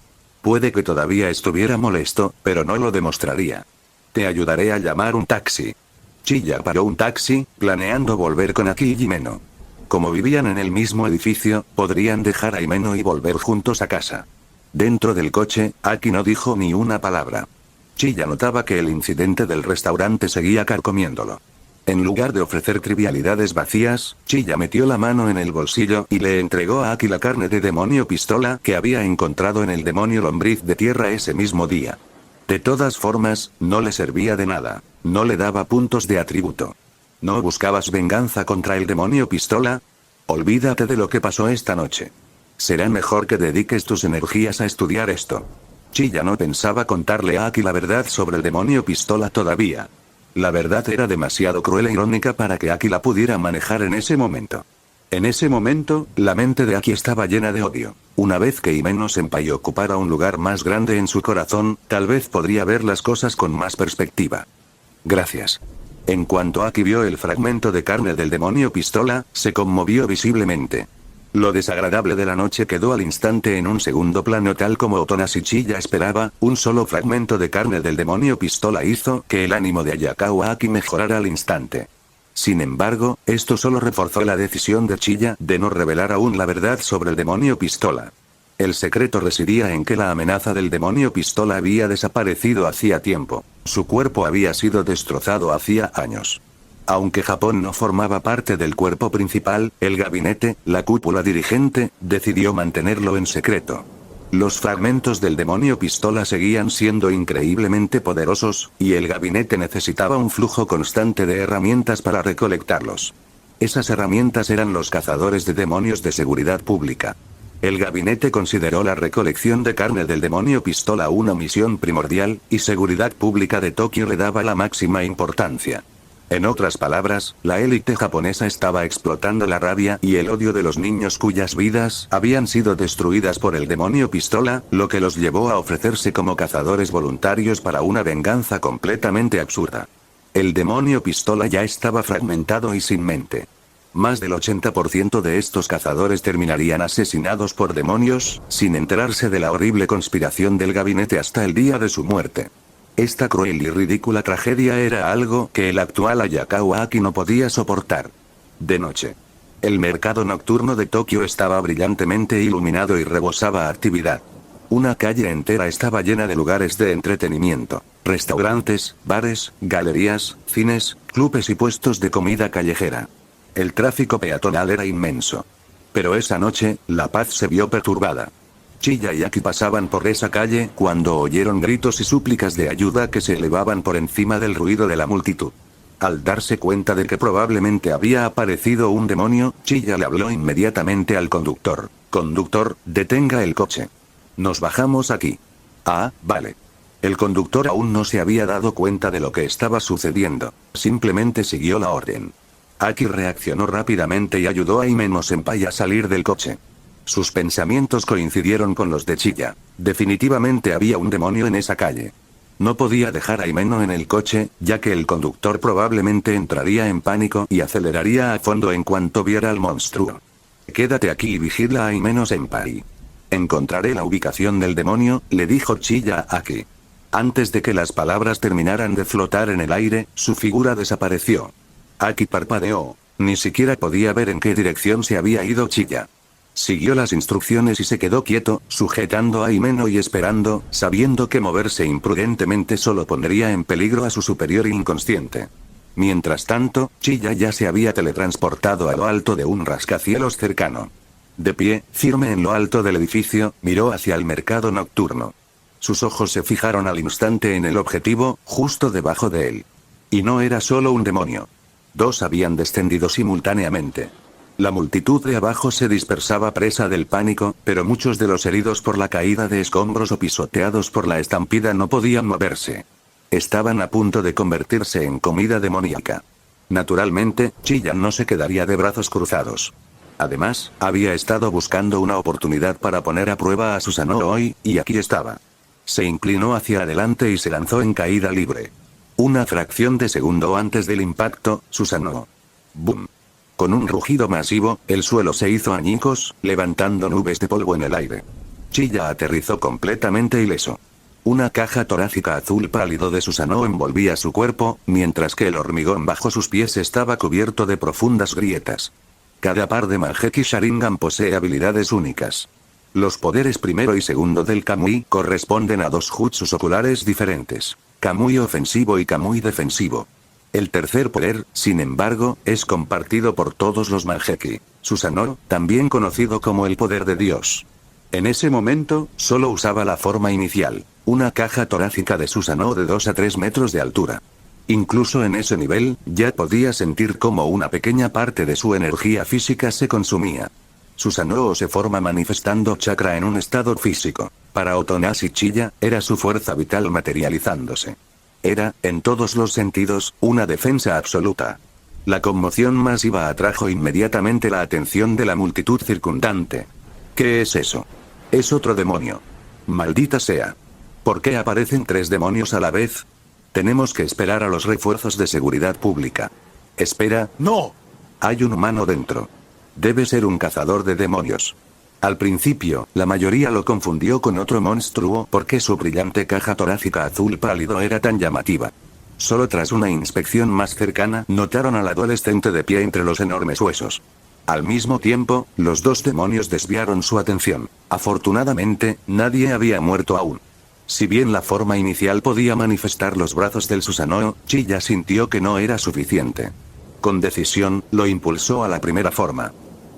Puede que todavía estuviera molesto, pero no lo demostraría. Te ayudaré a llamar un taxi. Chiya paró un taxi, planeando volver con Aki y Himeno. Como vivían en el mismo edificio, podrían dejar a Himeno y volver juntos a casa. Dentro del coche, Aki no dijo ni una palabra. Chiya notaba que el incidente del restaurante seguía carcomiéndolo. En lugar de ofrecer trivialidades vacías, Chiya metió la mano en el bolsillo y le entregó a Aki la carne de demonio pistola que había encontrado en el demonio lombriz de tierra ese mismo día. De todas formas, no le servía de nada. No le daba puntos de atributo. ¿No buscabas venganza contra el demonio pistola? Olvídate de lo que pasó esta noche. Será mejor que dediques tus energías a estudiar esto. Chilla no pensaba contarle a Aki la verdad sobre el demonio pistola todavía. La verdad era demasiado cruel e irónica para que Aki la pudiera manejar en ese momento. En ese momento, la mente de Aki estaba llena de odio. Una vez que Himeno Senpai ocupara un lugar más grande en su corazón, tal vez podría ver las cosas con más perspectiva. Gracias. En cuanto Aki vio el fragmento de carne del demonio pistola, se conmovió visiblemente. Lo desagradable de la noche quedó al instante en un segundo plano tal como Otonas y Chilla esperaba, un solo fragmento de carne del demonio pistola hizo que el ánimo de Ayakawa Aki mejorara al instante. Sin embargo, esto solo reforzó la decisión de Chilla de no revelar aún la verdad sobre el demonio pistola. El secreto residía en que la amenaza del demonio pistola había desaparecido hacía tiempo. Su cuerpo había sido destrozado hacía años. Aunque Japón no formaba parte del cuerpo principal, el gabinete, la cúpula dirigente, decidió mantenerlo en secreto. Los fragmentos del demonio pistola seguían siendo increíblemente poderosos, y el gabinete necesitaba un flujo constante de herramientas para recolectarlos. Esas herramientas eran los cazadores de demonios de seguridad pública. El gabinete consideró la recolección de carne del demonio pistola una misión primordial, y Seguridad Pública de Tokio le daba la máxima importancia. En otras palabras, la élite japonesa estaba explotando la rabia y el odio de los niños cuyas vidas habían sido destruidas por el demonio pistola, lo que los llevó a ofrecerse como cazadores voluntarios para una venganza completamente absurda. El demonio pistola ya estaba fragmentado y sin mente. Más del 80% de estos cazadores terminarían asesinados por demonios, sin enterarse de la horrible conspiración del gabinete hasta el día de su muerte. Esta cruel y ridícula tragedia era algo que el actual Ayakawa Aki no podía soportar. De noche. El mercado nocturno de Tokio estaba brillantemente iluminado y rebosaba actividad. Una calle entera estaba llena de lugares de entretenimiento, restaurantes, bares, galerías, cines, clubes y puestos de comida callejera. El tráfico peatonal era inmenso. Pero esa noche, la paz se vio perturbada. Chilla y Aki pasaban por esa calle cuando oyeron gritos y súplicas de ayuda que se elevaban por encima del ruido de la multitud. Al darse cuenta de que probablemente había aparecido un demonio, Chilla le habló inmediatamente al conductor. Conductor, detenga el coche. Nos bajamos aquí. Ah, vale. El conductor aún no se había dado cuenta de lo que estaba sucediendo. Simplemente siguió la orden. Aki reaccionó rápidamente y ayudó a Himeno Senpai a salir del coche. Sus pensamientos coincidieron con los de Chilla. Definitivamente había un demonio en esa calle. No podía dejar a Himeno en el coche, ya que el conductor probablemente entraría en pánico y aceleraría a fondo en cuanto viera al monstruo. Quédate aquí y vigila a Himeno Senpai. Encontraré la ubicación del demonio, le dijo Chilla a Aki. Antes de que las palabras terminaran de flotar en el aire, su figura desapareció. Aki parpadeó. Ni siquiera podía ver en qué dirección se había ido Chilla. Siguió las instrucciones y se quedó quieto, sujetando a Himeno y esperando, sabiendo que moverse imprudentemente solo pondría en peligro a su superior inconsciente. Mientras tanto, Chilla ya se había teletransportado a lo alto de un rascacielos cercano. De pie, firme en lo alto del edificio, miró hacia el mercado nocturno. Sus ojos se fijaron al instante en el objetivo, justo debajo de él. Y no era solo un demonio. Dos habían descendido simultáneamente. La multitud de abajo se dispersaba presa del pánico, pero muchos de los heridos por la caída de escombros o pisoteados por la estampida no podían moverse. Estaban a punto de convertirse en comida demoníaca. Naturalmente, Chilla no se quedaría de brazos cruzados. Además, había estado buscando una oportunidad para poner a prueba a Susanoo hoy, y aquí estaba. Se inclinó hacia adelante y se lanzó en caída libre. Una fracción de segundo antes del impacto, Susanoo. ¡Bum! Con un rugido masivo, el suelo se hizo añicos, levantando nubes de polvo en el aire. Chilla aterrizó completamente ileso. Una caja torácica azul pálido de Susanoo envolvía su cuerpo, mientras que el hormigón bajo sus pies estaba cubierto de profundas grietas. Cada par de Manjeki Sharingan posee habilidades únicas. Los poderes primero y segundo del Kamui corresponden a dos jutsus oculares diferentes. Kamui ofensivo y Kamui defensivo. El tercer poder, sin embargo, es compartido por todos los Manjeki. Susanoo, también conocido como el poder de Dios. En ese momento, solo usaba la forma inicial, una caja torácica de Susanoo de 2 a 3 metros de altura. Incluso en ese nivel, ya podía sentir cómo una pequeña parte de su energía física se consumía. Susanoo se forma manifestando chakra en un estado físico. Para Otonashi Chiya, era su fuerza vital materializándose. Era, en todos los sentidos, una defensa absoluta. La conmoción masiva atrajo inmediatamente la atención de la multitud circundante. ¿Qué es eso? Es otro demonio. Maldita sea. ¿Por qué aparecen 3 demonios a la vez? Tenemos que esperar a los refuerzos de seguridad pública. Espera. ¡No! Hay un humano dentro. Debe ser un cazador de demonios. Al principio, la mayoría lo confundió con otro monstruo porque su brillante caja torácica azul pálido era tan llamativa. Solo tras una inspección más cercana, notaron al adolescente de pie entre los enormes huesos. Al mismo tiempo, los 2 demonios desviaron su atención. Afortunadamente, nadie había muerto aún. Si bien la forma inicial podía manifestar los brazos del Susanoo, Chiya sintió que no era suficiente. Con decisión, lo impulsó a la primera forma.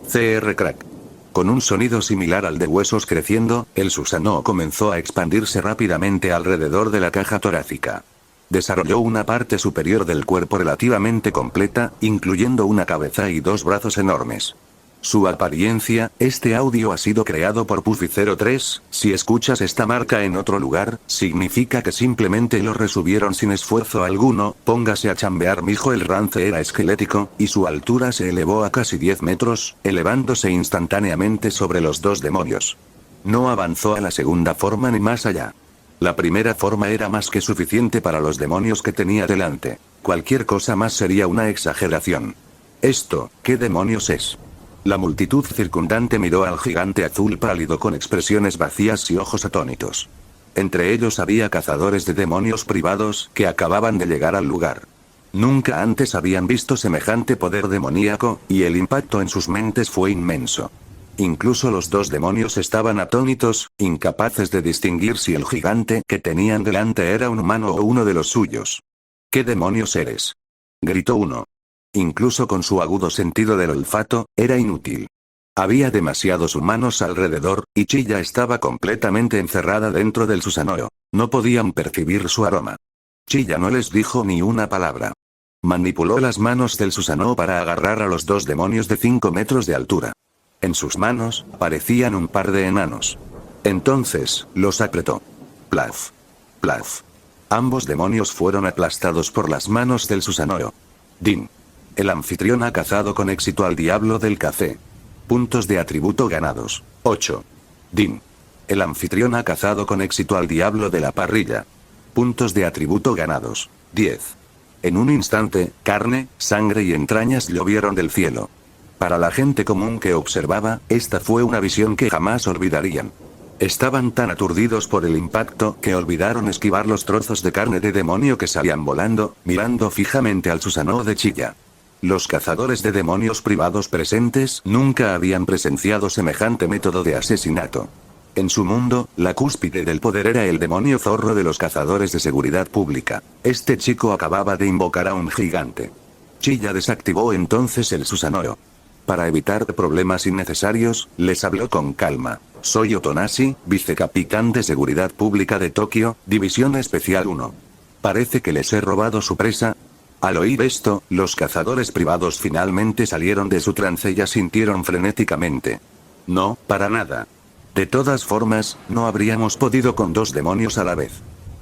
CR Crack. Con un sonido similar al de huesos creciendo, el Susanoo comenzó a expandirse rápidamente alrededor de la caja torácica. Desarrolló una parte superior del cuerpo relativamente completa, incluyendo una cabeza y 2 brazos enormes. Su apariencia, este audio ha sido creado por Puffy03, si escuchas esta marca en otro lugar, significa que simplemente lo resubieron sin esfuerzo alguno, póngase a chambear mijo. El rance era esquelético, y su altura se elevó a casi 10 metros, elevándose instantáneamente sobre los 2 demonios. No avanzó a la segunda forma ni más allá. La primera forma era más que suficiente para los demonios que tenía delante. Cualquier cosa más sería una exageración. Esto, ¿qué demonios es? La multitud circundante miró al gigante azul pálido con expresiones vacías y ojos atónitos. Entre ellos había cazadores de demonios privados que acababan de llegar al lugar. Nunca antes habían visto semejante poder demoníaco, y el impacto en sus mentes fue inmenso. Incluso los 2 demonios estaban atónitos, incapaces de distinguir si el gigante que tenían delante era un humano o uno de los suyos. ¿Qué demonios eres? Gritó uno. Incluso con su agudo sentido del olfato, era inútil. Había demasiados humanos alrededor, y Chiya estaba completamente encerrada dentro del Susanoo. No podían percibir su aroma. Chiya no les dijo ni una palabra. Manipuló las manos del Susanoo para agarrar a los 2 demonios de 5 metros de altura. En sus manos, parecían un par de enanos. Entonces, los apretó. Plaf. Plaf. Ambos demonios fueron aplastados por las manos del Susanoo. Din. El anfitrión ha cazado con éxito al diablo del café. Puntos de atributo ganados. 8. Din. El anfitrión ha cazado con éxito al diablo de la parrilla. Puntos de atributo ganados. 10. En un instante, carne, sangre y entrañas llovieron del cielo. Para la gente común que observaba, esta fue una visión que jamás olvidarían. Estaban tan aturdidos por el impacto que olvidaron esquivar los trozos de carne de demonio que salían volando, mirando fijamente al Susanoo de Chiya. Los cazadores de demonios privados presentes nunca habían presenciado semejante método de asesinato. En su mundo, la cúspide del poder era el demonio zorro de los cazadores de seguridad pública. Este chico acababa de invocar a un gigante. Chiya desactivó entonces el Susanoo. Para evitar problemas innecesarios, les habló con calma. Soy Otonashi, vicecapitán de seguridad pública de Tokio, División Especial 1. Parece que les he robado su presa. Al oír esto, los cazadores privados finalmente salieron de su trance y asintieron frenéticamente. No, para nada. De todas formas, no habríamos podido con 2 demonios a la vez.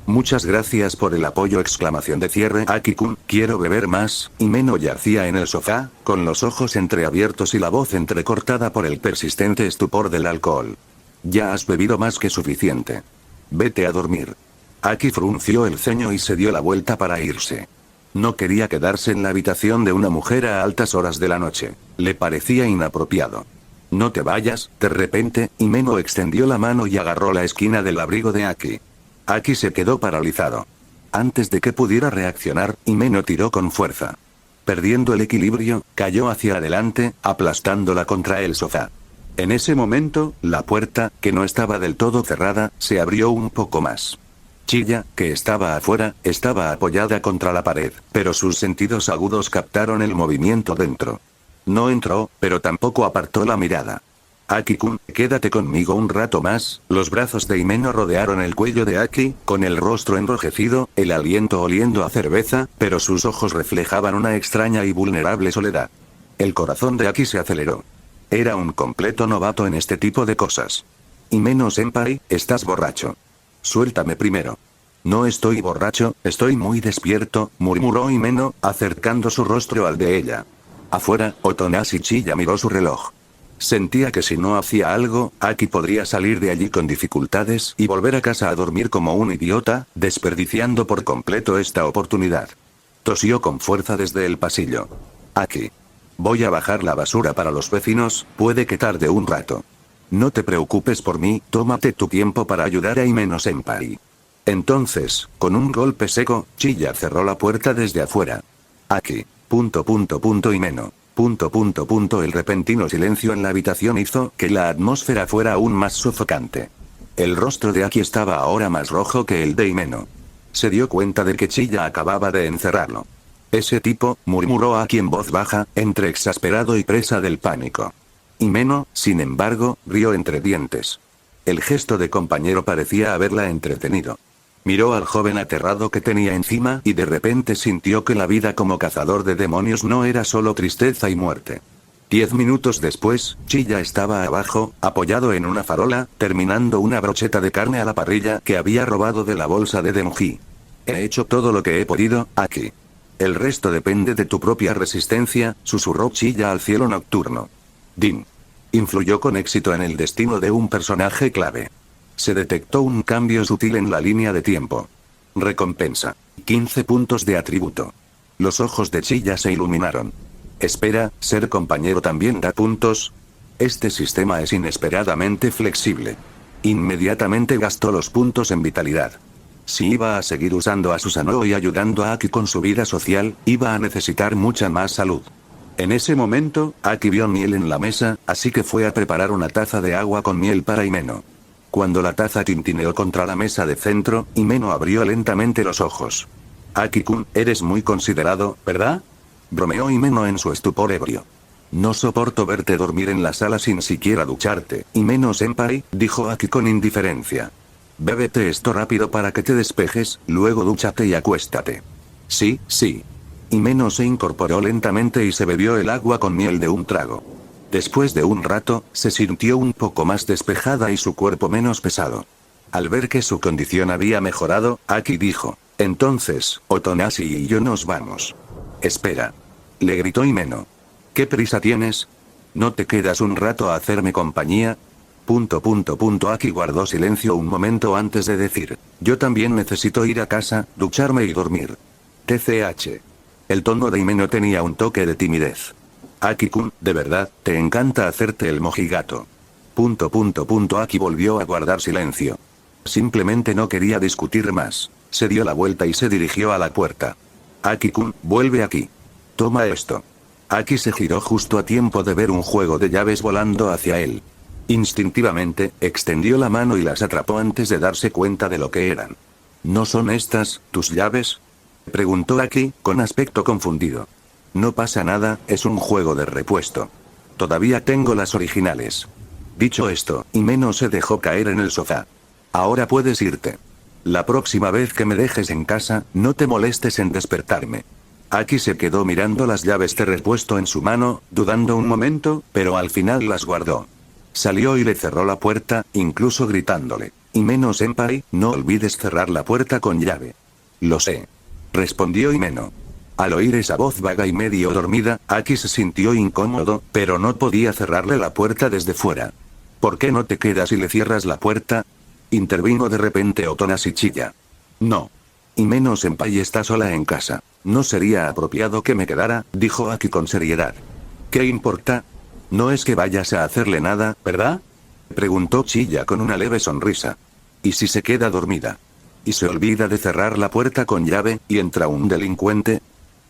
Muchas gracias por el apoyo. Exclamación de cierre. Aki-kun, quiero beber más. Himeno yacía en el sofá, con los ojos entreabiertos y la voz entrecortada por el persistente estupor del alcohol. Ya has bebido más que suficiente. Vete a dormir. Aki frunció el ceño y se dio la vuelta para irse. No quería quedarse en la habitación de una mujer a altas horas de la noche. Le parecía inapropiado. No te vayas. De repente, Himeno extendió la mano y agarró la esquina del abrigo de Aki. Aki se quedó paralizado. Antes de que pudiera reaccionar, Himeno tiró con fuerza. Perdiendo el equilibrio, cayó hacia adelante, aplastándola contra el sofá. En ese momento, la puerta, que no estaba del todo cerrada, se abrió un poco más. Chiya, que estaba afuera, estaba apoyada contra la pared, pero sus sentidos agudos captaron el movimiento dentro. No entró, pero tampoco apartó la mirada. Aki-kun, quédate conmigo un rato más. Los brazos de Himeno rodearon el cuello de Aki, con el rostro enrojecido, el aliento oliendo a cerveza, pero sus ojos reflejaban una extraña y vulnerable soledad. El corazón de Aki se aceleró. Era un completo novato en este tipo de cosas. Himeno-senpai, estás borracho. Suéltame primero. No estoy borracho, estoy muy despierto, murmuró Himeno, acercando su rostro al de ella. Afuera, Otonashi Chiya miró su reloj. Sentía que si no hacía algo, Aki podría salir de allí con dificultades y volver a casa a dormir como un idiota, desperdiciando por completo esta oportunidad. Tosió con fuerza desde el pasillo. Aki. Voy a bajar la basura para los vecinos, puede que tarde un rato. No te preocupes por mí, tómate tu tiempo para ayudar a Himeno-senpai. Entonces, con un golpe seco, Chiya cerró la puerta desde afuera. Aki. Himeno. El repentino silencio en la habitación hizo que la atmósfera fuera aún más sofocante. El rostro de Aki estaba ahora más rojo que el de Himeno. Se dio cuenta de que Chiya acababa de encerrarlo. Ese tipo, murmuró Aki en voz baja, entre exasperado y presa del pánico. Himeno, sin embargo, rió entre dientes. El gesto de compañero parecía haberla entretenido. Miró al joven aterrado que tenía encima y de repente sintió que la vida como cazador de demonios no era solo tristeza y muerte. 10 minutos después, Chiya estaba abajo, apoyado en una farola, terminando una brocheta de carne a la parrilla que había robado de la bolsa de Denji. He hecho todo lo que he podido, Aki. El resto depende de tu propia resistencia, susurró Chiya al cielo nocturno. Din. Influyó con éxito en el destino de un personaje clave. Se detectó un cambio sutil en la línea de tiempo. Recompensa. 15 puntos de atributo. Los ojos de Chiya se iluminaron. Espera, ¿ser compañero también da puntos? Este sistema es inesperadamente flexible. Inmediatamente gastó los puntos en vitalidad. Si iba a seguir usando a Susanoo y ayudando a Aki con su vida social, iba a necesitar mucha más salud. En ese momento, Aki vio miel en la mesa, así que fue a preparar una taza de agua con miel para Himeno. Cuando la taza tintineó contra la mesa de centro, Himeno abrió lentamente los ojos. Aki-kun, eres muy considerado, ¿verdad? Bromeó Himeno en su estupor ebrio. No soporto verte dormir en la sala sin siquiera ducharte. Himeno-senpai, dijo Aki con indiferencia. Bébete esto rápido para que te despejes, luego dúchate y acuéstate. Sí, sí. Himeno se incorporó lentamente y se bebió el agua con miel de un trago. Después de un rato, se sintió un poco más despejada y su cuerpo menos pesado. Al ver que su condición había mejorado, Aki dijo, entonces, Otonashi y yo nos vamos. Espera. Le gritó Himeno. ¿Qué prisa tienes? ¿No te quedas un rato a hacerme compañía? Aki guardó silencio un momento antes de decir, yo también necesito ir a casa, ducharme y dormir. TCH. El tono de Himeno tenía un toque de timidez. Aki-kun, de verdad, te encanta hacerte el mojigato. Aki volvió a guardar silencio. Simplemente no quería discutir más. Se dio la vuelta y se dirigió a la puerta. Aki-kun, vuelve aquí. Toma esto. Aki se giró justo a tiempo de ver un juego de llaves volando hacia él. Instintivamente, extendió la mano y las atrapó antes de darse cuenta de lo que eran. ¿No son estas, tus llaves? Preguntó Aki, con aspecto confundido. No pasa nada, es un juego de repuesto. Todavía tengo las originales. Dicho esto, Himeno se dejó caer en el sofá. Ahora puedes irte. La próxima vez que me dejes en casa, no te molestes en despertarme. Aki se quedó mirando las llaves de repuesto en su mano, dudando un momento, pero al final las guardó. Salió y le cerró la puerta, incluso gritándole, Himeno-senpai, no olvides cerrar la puerta con llave. Lo sé. Respondió Himeno. Al oír esa voz vaga y medio dormida, Aki se sintió incómodo, pero no podía cerrarle la puerta desde fuera. ¿Por qué no te quedas y le cierras la puerta? Intervino de repente Otonashi Chiya. No. Himeno-senpai está sola en casa. No sería apropiado que me quedara, dijo Aki con seriedad. ¿Qué importa? No es que vayas a hacerle nada, ¿verdad? Preguntó Chiya con una leve sonrisa. ¿Y si se queda dormida? ¿Y se olvida de cerrar la puerta con llave, y entra un delincuente?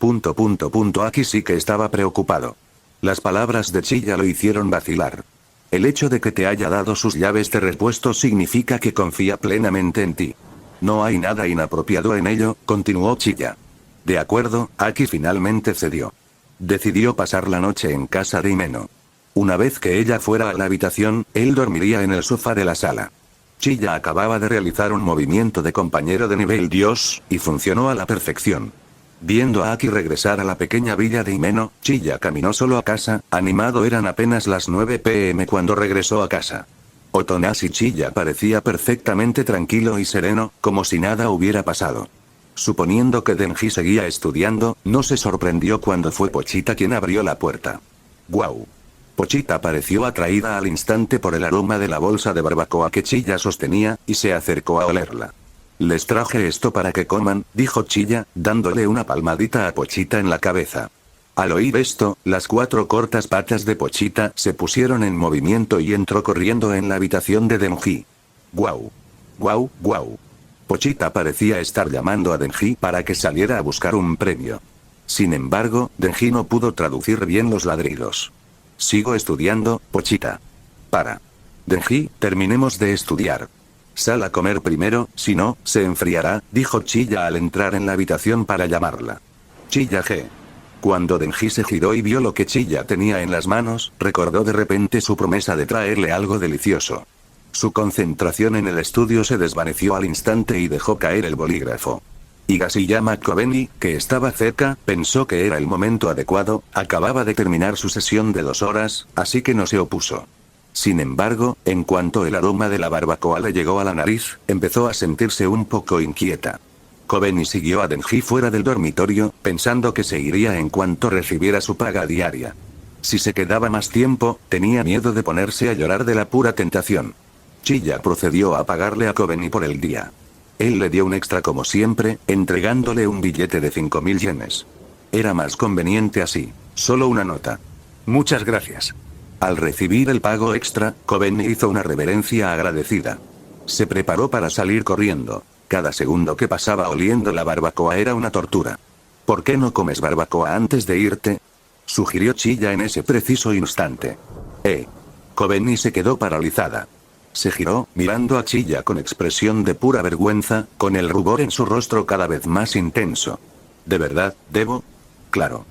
Aki sí que estaba preocupado. Las palabras de Chiya lo hicieron vacilar. El hecho de que te haya dado sus llaves de repuesto significa que confía plenamente en ti. No hay nada inapropiado en ello, continuó Chiya. De acuerdo, Aki finalmente cedió. Decidió pasar la noche en casa de Himeno. Una vez que ella fuera a la habitación, él dormiría en el sofá de la sala. Chilla acababa de realizar un movimiento de compañero de nivel Dios, y funcionó a la perfección. Viendo a Aki regresar a la pequeña villa de Himeno, Chilla caminó solo a casa. Animado, eran apenas las 9 p.m. cuando regresó a casa. Otonashi Chilla parecía perfectamente tranquilo y sereno, como si nada hubiera pasado. Suponiendo que Denji seguía estudiando, no se sorprendió cuando fue Pochita quien abrió la puerta. ¡Guau! Pochita pareció atraída al instante por el aroma de la bolsa de barbacoa que Chilla sostenía, y se acercó a olerla. «Les traje esto para que coman», dijo Chilla, dándole una palmadita a Pochita en la cabeza. Al oír esto, las 4 cortas patas de Pochita se pusieron en movimiento y entró corriendo en la habitación de Denji. «¡Guau! ¡Guau, guau!». Pochita parecía estar llamando a Denji para que saliera a buscar un premio. Sin embargo, Denji no pudo traducir bien los ladridos. «Sigo estudiando, Pochita». «Para. Denji, terminemos de estudiar. Sal a comer primero, si no, se enfriará», dijo Chilla al entrar en la habitación para llamarla. «Chilla G». Cuando Denji se giró y vio lo que Chilla tenía en las manos, recordó de repente su promesa de traerle algo delicioso. Su concentración en el estudio se desvaneció al instante y dejó caer el bolígrafo. Higashiyama Kobeni, que estaba cerca, pensó que era el momento adecuado. Acababa de terminar su sesión de 2 horas, así que no se opuso. Sin embargo, en cuanto el aroma de la barbacoa le llegó a la nariz, empezó a sentirse un poco inquieta. Kobeni siguió a Denji fuera del dormitorio, pensando que se iría en cuanto recibiera su paga diaria. Si se quedaba más tiempo, tenía miedo de ponerse a llorar de la pura tentación. Chilla procedió a pagarle a Kobeni por el día. Él le dio un extra como siempre, entregándole un billete de 5.000 yenes. Era más conveniente así. Solo una nota. «Muchas gracias». Al recibir el pago extra, Kobeni hizo una reverencia agradecida. Se preparó para salir corriendo. Cada segundo que pasaba oliendo la barbacoa era una tortura. «¿Por qué no comes barbacoa antes de irte?», sugirió Chilla en ese preciso instante. Kobeni se quedó paralizada. Se giró, mirando a Chilla con expresión de pura vergüenza, con el rubor en su rostro cada vez más intenso. «¿De verdad, debo?». «Claro.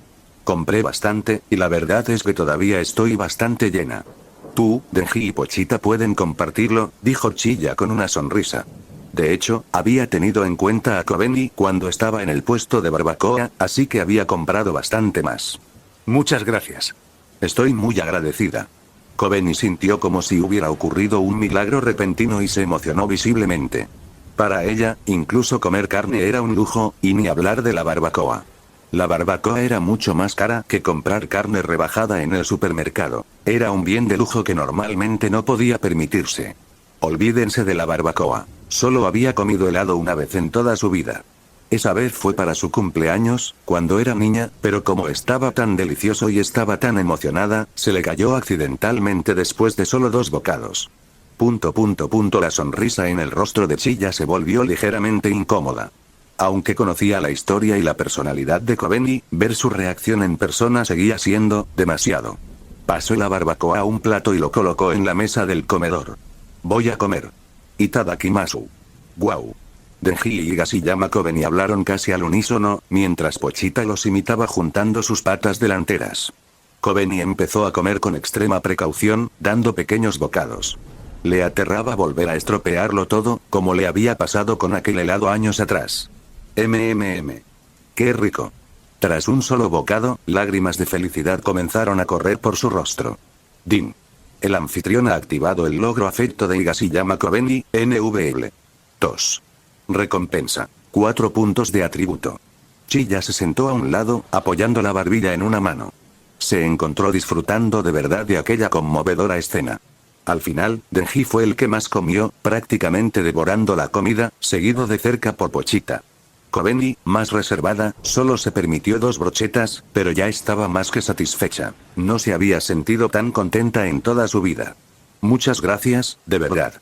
Compré bastante, y la verdad es que todavía estoy bastante llena». «Tú, Denji y Pochita pueden compartirlo», dijo Chilla con una sonrisa. De hecho, había tenido en cuenta a Kobeni cuando estaba en el puesto de barbacoa, así que había comprado bastante más. «Muchas gracias. Estoy muy agradecida». Kobeni sintió como si hubiera ocurrido un milagro repentino y se emocionó visiblemente. Para ella, incluso comer carne era un lujo, y ni hablar de la barbacoa. La barbacoa era mucho más cara que comprar carne rebajada en el supermercado. Era un bien de lujo que normalmente no podía permitirse. Olvídense de la barbacoa. Solo había comido helado una vez en toda su vida. Esa vez fue para su cumpleaños, cuando era niña, pero como estaba tan delicioso y estaba tan emocionada, se le cayó accidentalmente después de solo 2 bocados. La sonrisa en el rostro de Chilla se volvió ligeramente incómoda. Aunque conocía la historia y la personalidad de Kobeni, ver su reacción en persona seguía siendo demasiado. Pasó la barbacoa a un plato y lo colocó en la mesa del comedor. «Voy a comer. Itadakimasu». «Guau». Denji y Higashiyama Kobeni hablaron casi al unísono, mientras Pochita los imitaba juntando sus patas delanteras. Kobeni empezó a comer con extrema precaución, dando pequeños bocados. Le aterraba volver a estropearlo todo, como le había pasado con aquel helado años atrás. ¡Qué rico! Tras un solo bocado, lágrimas de felicidad comenzaron a correr por su rostro. Din. El anfitrión ha activado el logro afecto de Higashiyama Kobeni, NVL. Tos. Recompensa. 4 puntos de atributo. Chilla se sentó a un lado, apoyando la barbilla en una mano. Se encontró disfrutando de verdad de aquella conmovedora escena. Al final, Denji fue el que más comió, prácticamente devorando la comida, seguido de cerca por Pochita. Kobeni, más reservada, solo se permitió 2 brochetas, pero ya estaba más que satisfecha. No se había sentido tan contenta en toda su vida. «Muchas gracias, de verdad»,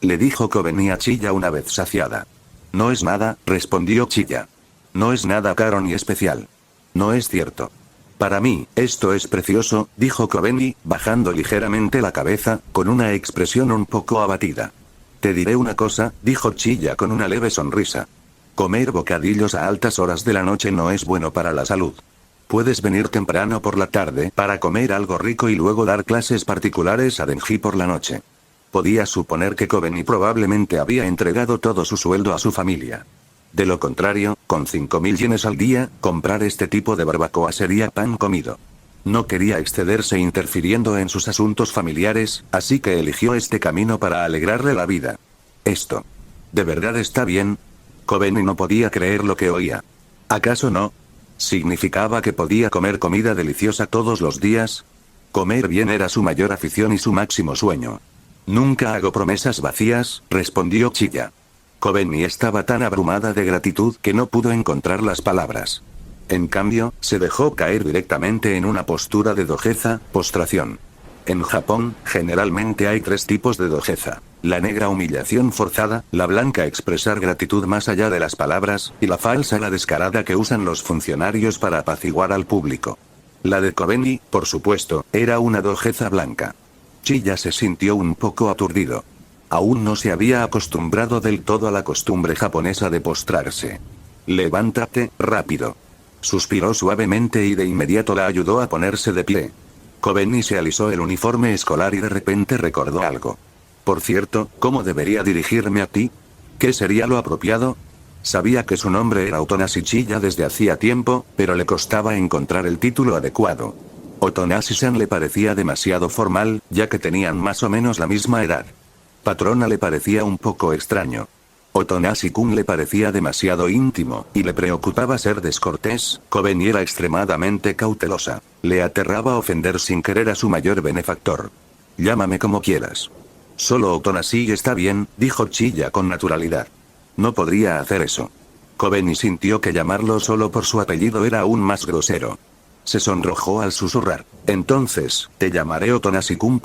le dijo Kobeni a Chilla una vez saciada. «No es nada», respondió Chilla. «No es nada caro ni especial». «No es cierto». «Para mí, esto es precioso», dijo Kobeni, bajando ligeramente la cabeza, con una expresión un poco abatida. «Te diré una cosa», dijo Chilla con una leve sonrisa. «Comer bocadillos a altas horas de la noche no es bueno para la salud». Puedes venir temprano por la tarde para comer algo rico y luego dar clases particulares a Denji por la noche. Podía suponer que Kobeni probablemente había entregado todo su sueldo a su familia. De lo contrario, con 5.000 yenes al día, comprar este tipo de barbacoa sería pan comido. No quería excederse interfiriendo en sus asuntos familiares, así que eligió este camino para alegrarle la vida. Esto. ¿De verdad está bien? Kobeni no podía creer lo que oía. ¿Acaso no? ¿Significaba que podía comer comida deliciosa todos los días? Comer bien era su mayor afición y su máximo sueño. Nunca hago promesas vacías, respondió Chiya. Kobeni estaba tan abrumada de gratitud que no pudo encontrar las palabras. En cambio, se dejó caer directamente en una postura de dojeza, postración. En Japón, generalmente hay 3 tipos de dojeza. La negra humillación forzada, la blanca expresar gratitud más allá de las palabras, y la falsa la descarada que usan los funcionarios para apaciguar al público. La de Kobeni, por supuesto, era una dojeza blanca. Chiya se sintió un poco aturdido. Aún no se había acostumbrado del todo a la costumbre japonesa de postrarse. Levántate, rápido. Suspiró suavemente y de inmediato la ayudó a ponerse de pie. Kobeni se alisó el uniforme escolar y de repente recordó algo. Por cierto, ¿cómo debería dirigirme a ti? ¿Qué sería lo apropiado? Sabía que su nombre era Otonashi Chiya desde hacía tiempo, pero le costaba encontrar el título adecuado. Otonashi-san le parecía demasiado formal, ya que tenían más o menos la misma edad. Patrona le parecía un poco extraño. Otonashi-kun le parecía demasiado íntimo, y le preocupaba ser descortés. Kobeni era extremadamente cautelosa. Le aterraba ofender sin querer a su mayor benefactor. Llámame como quieras. Solo Otonashi está bien, dijo Chiya con naturalidad. No podría hacer eso. Kobeni sintió que llamarlo solo por su apellido era aún más grosero. Se sonrojó al susurrar. Entonces, te llamaré Otonashi-kun.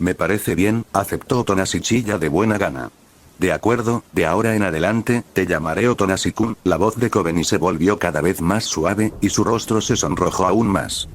Me parece bien, aceptó Otonashi Chiya de buena gana. De acuerdo, de ahora en adelante, te llamaré Otonashi-kun. La voz de Kobeni se volvió cada vez más suave, y su rostro se sonrojó aún más.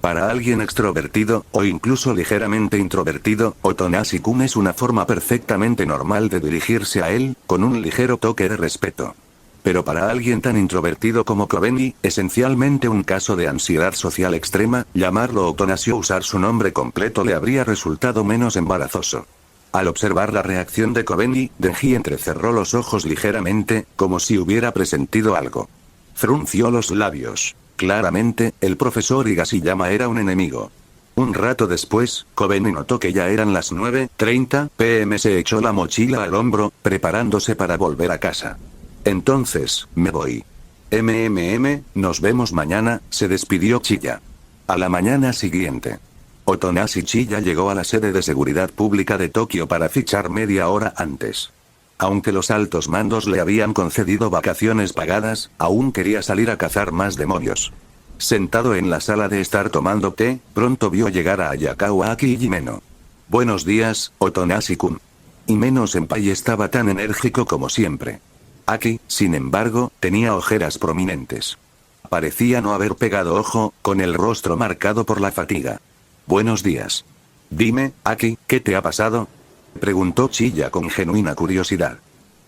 Para alguien extrovertido, o incluso ligeramente introvertido, Otonashi-kun es una forma perfectamente normal de dirigirse a él, con un ligero toque de respeto. Pero para alguien tan introvertido como Kobeni, esencialmente un caso de ansiedad social extrema, llamarlo Otonashi o usar su nombre completo le habría resultado menos embarazoso. Al observar la reacción de Kobeni, Denji entrecerró los ojos ligeramente, como si hubiera presentido algo. Frunció los labios. Claramente, el profesor Higashiyama era un enemigo. Un rato después, Kobeni notó que ya eran las 9:30 p.m. Se echó la mochila al hombro, preparándose para volver a casa. Entonces, me voy. Nos vemos mañana, se despidió Chiya. A la mañana siguiente. Otonashi Chiya llegó a la sede de seguridad pública de Tokio para fichar media hora antes. Aunque los altos mandos le habían concedido vacaciones pagadas, aún quería salir a cazar más demonios. Sentado en la sala de estar tomando té, pronto vio llegar a Ayakawa Aki y Himeno. Buenos días, Otonashi-kun. Himeno-senpai estaba tan enérgico como siempre. Aki, sin embargo, tenía ojeras prominentes. Parecía no haber pegado ojo, con el rostro marcado por la fatiga. Buenos días. Dime, Aki, ¿qué te ha pasado? Preguntó Chiya con genuina curiosidad.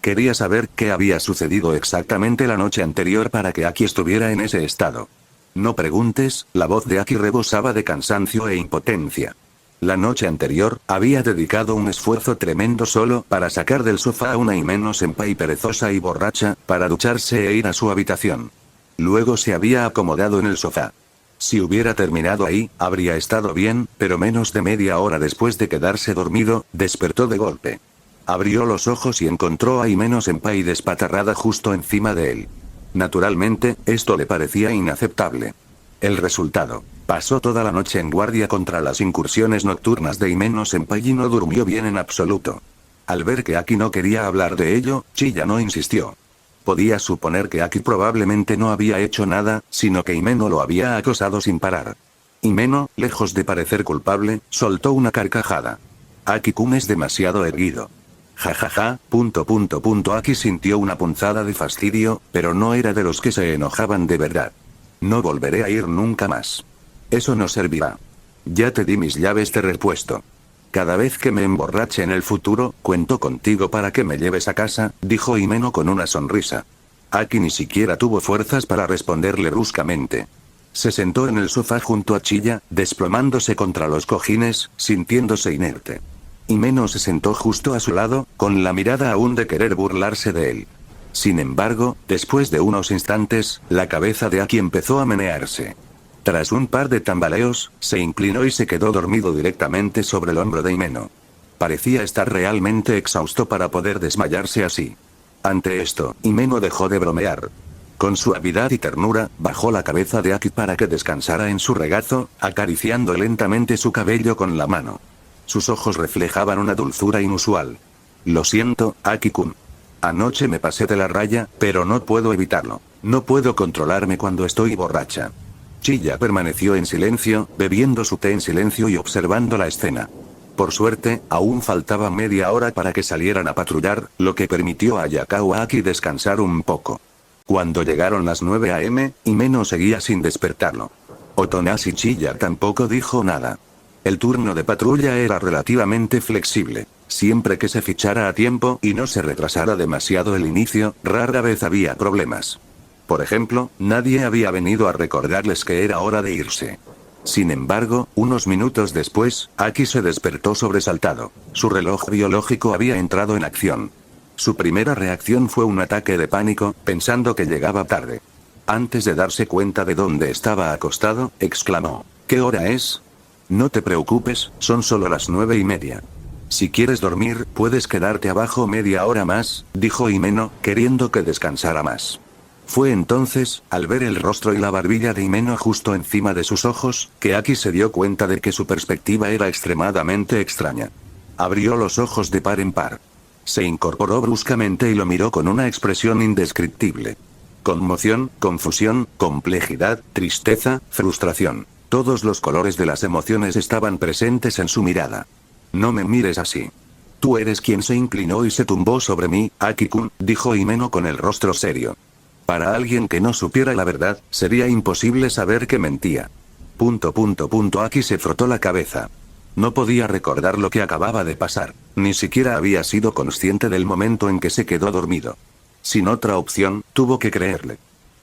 Quería saber qué había sucedido exactamente la noche anterior para que Aki estuviera en ese estado. No preguntes, la voz de Aki rebosaba de cansancio e impotencia. La noche anterior, había dedicado un esfuerzo tremendo solo para sacar del sofá a una Himeno-senpai perezosa y borracha, para ducharse e ir a su habitación. Luego se había acomodado en el sofá. Si hubiera terminado ahí, habría estado bien, pero menos de media hora después de quedarse dormido, despertó de golpe. Abrió los ojos y encontró a Himeno-senpai despatarrada justo encima de él. Naturalmente, esto le parecía inaceptable. El resultado: pasó toda la noche en guardia contra las incursiones nocturnas de Himeno-senpai y no durmió bien en absoluto. Al ver que Aki no quería hablar de ello, Chiya no insistió. Podía suponer que Aki probablemente no había hecho nada, sino que Himeno lo había acosado sin parar. Himeno, lejos de parecer culpable, soltó una carcajada. Aki-kun es demasiado erguido. Jajaja, ... Aki sintió una punzada de fastidio, pero no era de los que se enojaban de verdad. No volveré a ir nunca más. Eso no servirá. Ya te di mis llaves de repuesto. Cada vez que me emborrache en el futuro, cuento contigo para que me lleves a casa, dijo Himeno con una sonrisa. Aki ni siquiera tuvo fuerzas para responderle bruscamente. Se sentó en el sofá junto a Chiya, desplomándose contra los cojines, sintiéndose inerte. Himeno se sentó justo a su lado, con la mirada aún de querer burlarse de él. Sin embargo, después de unos instantes, la cabeza de Aki empezó a menearse. Tras un par de tambaleos, se inclinó y se quedó dormido directamente sobre el hombro de Himeno. Parecía estar realmente exhausto para poder desmayarse así. Ante esto, Himeno dejó de bromear. Con suavidad y ternura, bajó la cabeza de Aki para que descansara en su regazo, acariciando lentamente su cabello con la mano. Sus ojos reflejaban una dulzura inusual. Lo siento, Aki-kun. Anoche me pasé de la raya, pero no puedo evitarlo. No puedo controlarme cuando estoy borracha. Chiya permaneció en silencio, bebiendo su té en silencio y observando la escena. Por suerte, aún faltaba media hora para que salieran a patrullar, lo que permitió a Ayakawa Aki descansar un poco. Cuando llegaron las 9 a.m., Himeno seguía sin despertarlo. Otonashi Chiya tampoco dijo nada. El turno de patrulla era relativamente flexible. Siempre que se fichara a tiempo y no se retrasara demasiado el inicio, rara vez había problemas. Por ejemplo, nadie había venido a recordarles que era hora de irse. Sin embargo, unos minutos después, Aki se despertó sobresaltado. Su reloj biológico había entrado en acción. Su primera reacción fue un ataque de pánico, pensando que llegaba tarde. Antes de darse cuenta de dónde estaba acostado, exclamó: ¿Qué hora es? No te preocupes, son solo las 9:30. Si quieres dormir, puedes quedarte abajo media hora más, dijo Himeno, queriendo que descansara más. Fue entonces, al ver el rostro y la barbilla de Himeno justo encima de sus ojos, que Aki se dio cuenta de que su perspectiva era extremadamente extraña. Abrió los ojos de par en par. Se incorporó bruscamente y lo miró con una expresión indescriptible. Conmoción, confusión, complejidad, tristeza, frustración. Todos los colores de las emociones estaban presentes en su mirada. No me mires así. Tú eres quien se inclinó y se tumbó sobre mí, Aki-kun, dijo Himeno con el rostro serio. Para alguien que no supiera la verdad, sería imposible saber que mentía. Aki se frotó la cabeza. No podía recordar lo que acababa de pasar, ni siquiera había sido consciente del momento en que se quedó dormido. Sin otra opción, tuvo que creerle.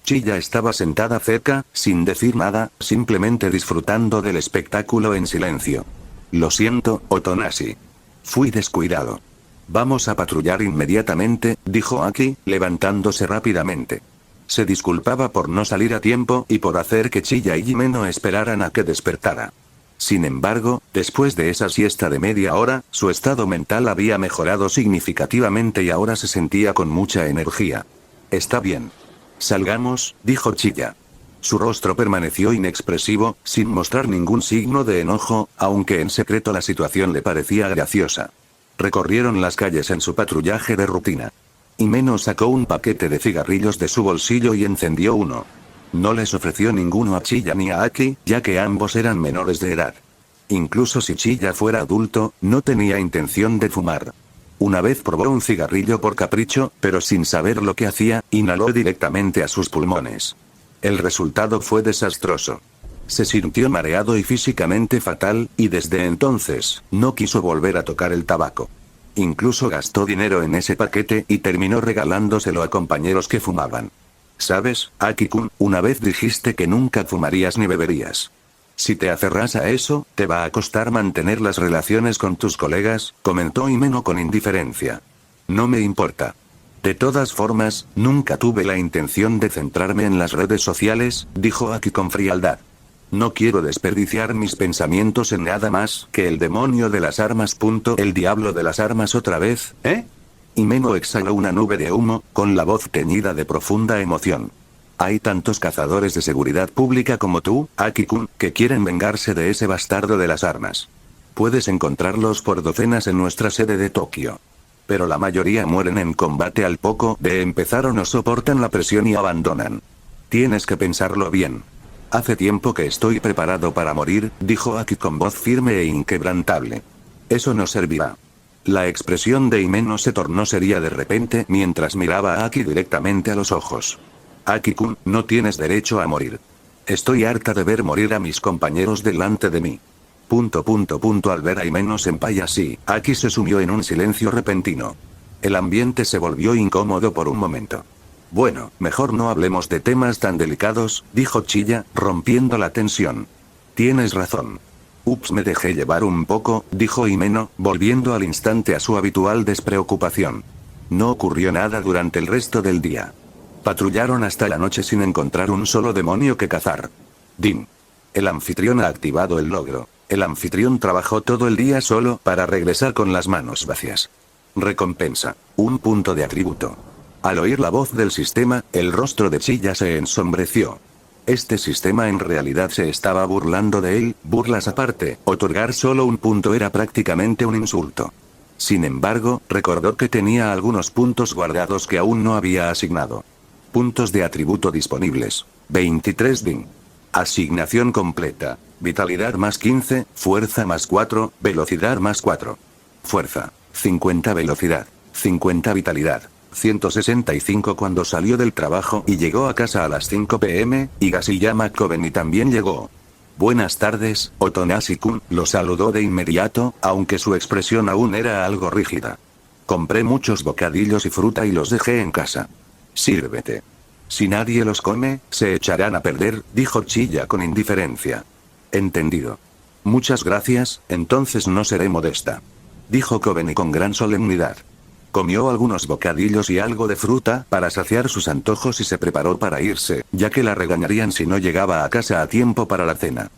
Chiya estaba sentada cerca, sin decir nada, simplemente disfrutando del espectáculo en silencio. Lo siento, Otonashi. Fui descuidado. Vamos a patrullar inmediatamente, dijo Aki, levantándose rápidamente. Se disculpaba por no salir a tiempo y por hacer que Chiya y Himeno esperaran a que despertara. Sin embargo, después de esa siesta de media hora, su estado mental había mejorado significativamente y ahora se sentía con mucha energía. Está bien. Salgamos, dijo Chiya. Su rostro permaneció inexpresivo, sin mostrar ningún signo de enojo, aunque en secreto la situación le parecía graciosa. Recorrieron las calles en su patrullaje de rutina. Himeno sacó un paquete de cigarrillos de su bolsillo y encendió uno. No les ofreció ninguno a Chiya ni a Aki, ya que ambos eran menores de edad. Incluso si Chiya fuera adulto, no tenía intención de fumar. Una vez probó un cigarrillo por capricho, pero sin saber lo que hacía, inhaló directamente a sus pulmones. El resultado fue desastroso. Se sintió mareado y físicamente fatal, y desde entonces, no quiso volver a tocar el tabaco. Incluso gastó dinero en ese paquete y terminó regalándoselo a compañeros que fumaban. ¿Sabes, Aki-kun? Una vez dijiste que nunca fumarías ni beberías. Si te aferras a eso, te va a costar mantener las relaciones con tus colegas, comentó Himeno con indiferencia. No me importa. De todas formas, nunca tuve la intención de centrarme en las redes sociales, dijo Aki con frialdad. No quiero desperdiciar mis pensamientos en nada más que el demonio de las armas. El diablo de las armas otra vez, ¿eh? Himeno exhaló una nube de humo, con la voz teñida de profunda emoción. Hay tantos cazadores de seguridad pública como tú, Aki-kun, que quieren vengarse de ese bastardo de las armas. Puedes encontrarlos por docenas en nuestra sede de Tokio. Pero la mayoría mueren en combate al poco de empezar o no soportan la presión y abandonan. Tienes que pensarlo bien. Hace tiempo que estoy preparado para morir, dijo Aki con voz firme e inquebrantable. Eso no servirá. La expresión de Himeno se tornó seria de repente mientras miraba a Aki directamente a los ojos. Aki-kun, no tienes derecho a morir. Estoy harta de ver morir a mis compañeros delante de mí. Al ver a Himeno senpai así, Aki se sumió en un silencio repentino. El ambiente se volvió incómodo por un momento. Bueno, mejor no hablemos de temas tan delicados, dijo Chilla, rompiendo la tensión. Tienes razón. Ups, me dejé llevar un poco, dijo Himeno, volviendo al instante a su habitual despreocupación. No ocurrió nada durante el resto del día. Patrullaron hasta la noche sin encontrar un solo demonio que cazar. Din. El anfitrión ha activado el logro. El anfitrión trabajó todo el día solo para regresar con las manos vacías. Recompensa. 1 punto de atributo. Al oír la voz del sistema, el rostro de Chilla se ensombreció. Este sistema en realidad se estaba burlando de él, burlas aparte, otorgar solo 1 punto era prácticamente un insulto. Sin embargo, recordó que tenía algunos puntos guardados que aún no había asignado. Puntos de atributo disponibles. 23 DIN. Asignación completa. Vitalidad más 15, fuerza más 4, velocidad más 4. Fuerza. 50 velocidad. 50 vitalidad. 165 cuando salió del trabajo y llegó a casa a las 5 p.m., y Gasiyama Kobeni también llegó. Buenas tardes, Otonashi-kun, lo saludó de inmediato, aunque su expresión aún era algo rígida. Compré muchos bocadillos y fruta y los dejé en casa. Sírvete. Si nadie los come, se echarán a perder, dijo Chilla con indiferencia. Entendido. Muchas gracias, entonces no seré modesta. Dijo Kobeni con gran solemnidad. Comió algunos bocadillos y algo de fruta para saciar sus antojos y se preparó para irse, ya que la regañarían si no llegaba a casa a tiempo para la cena.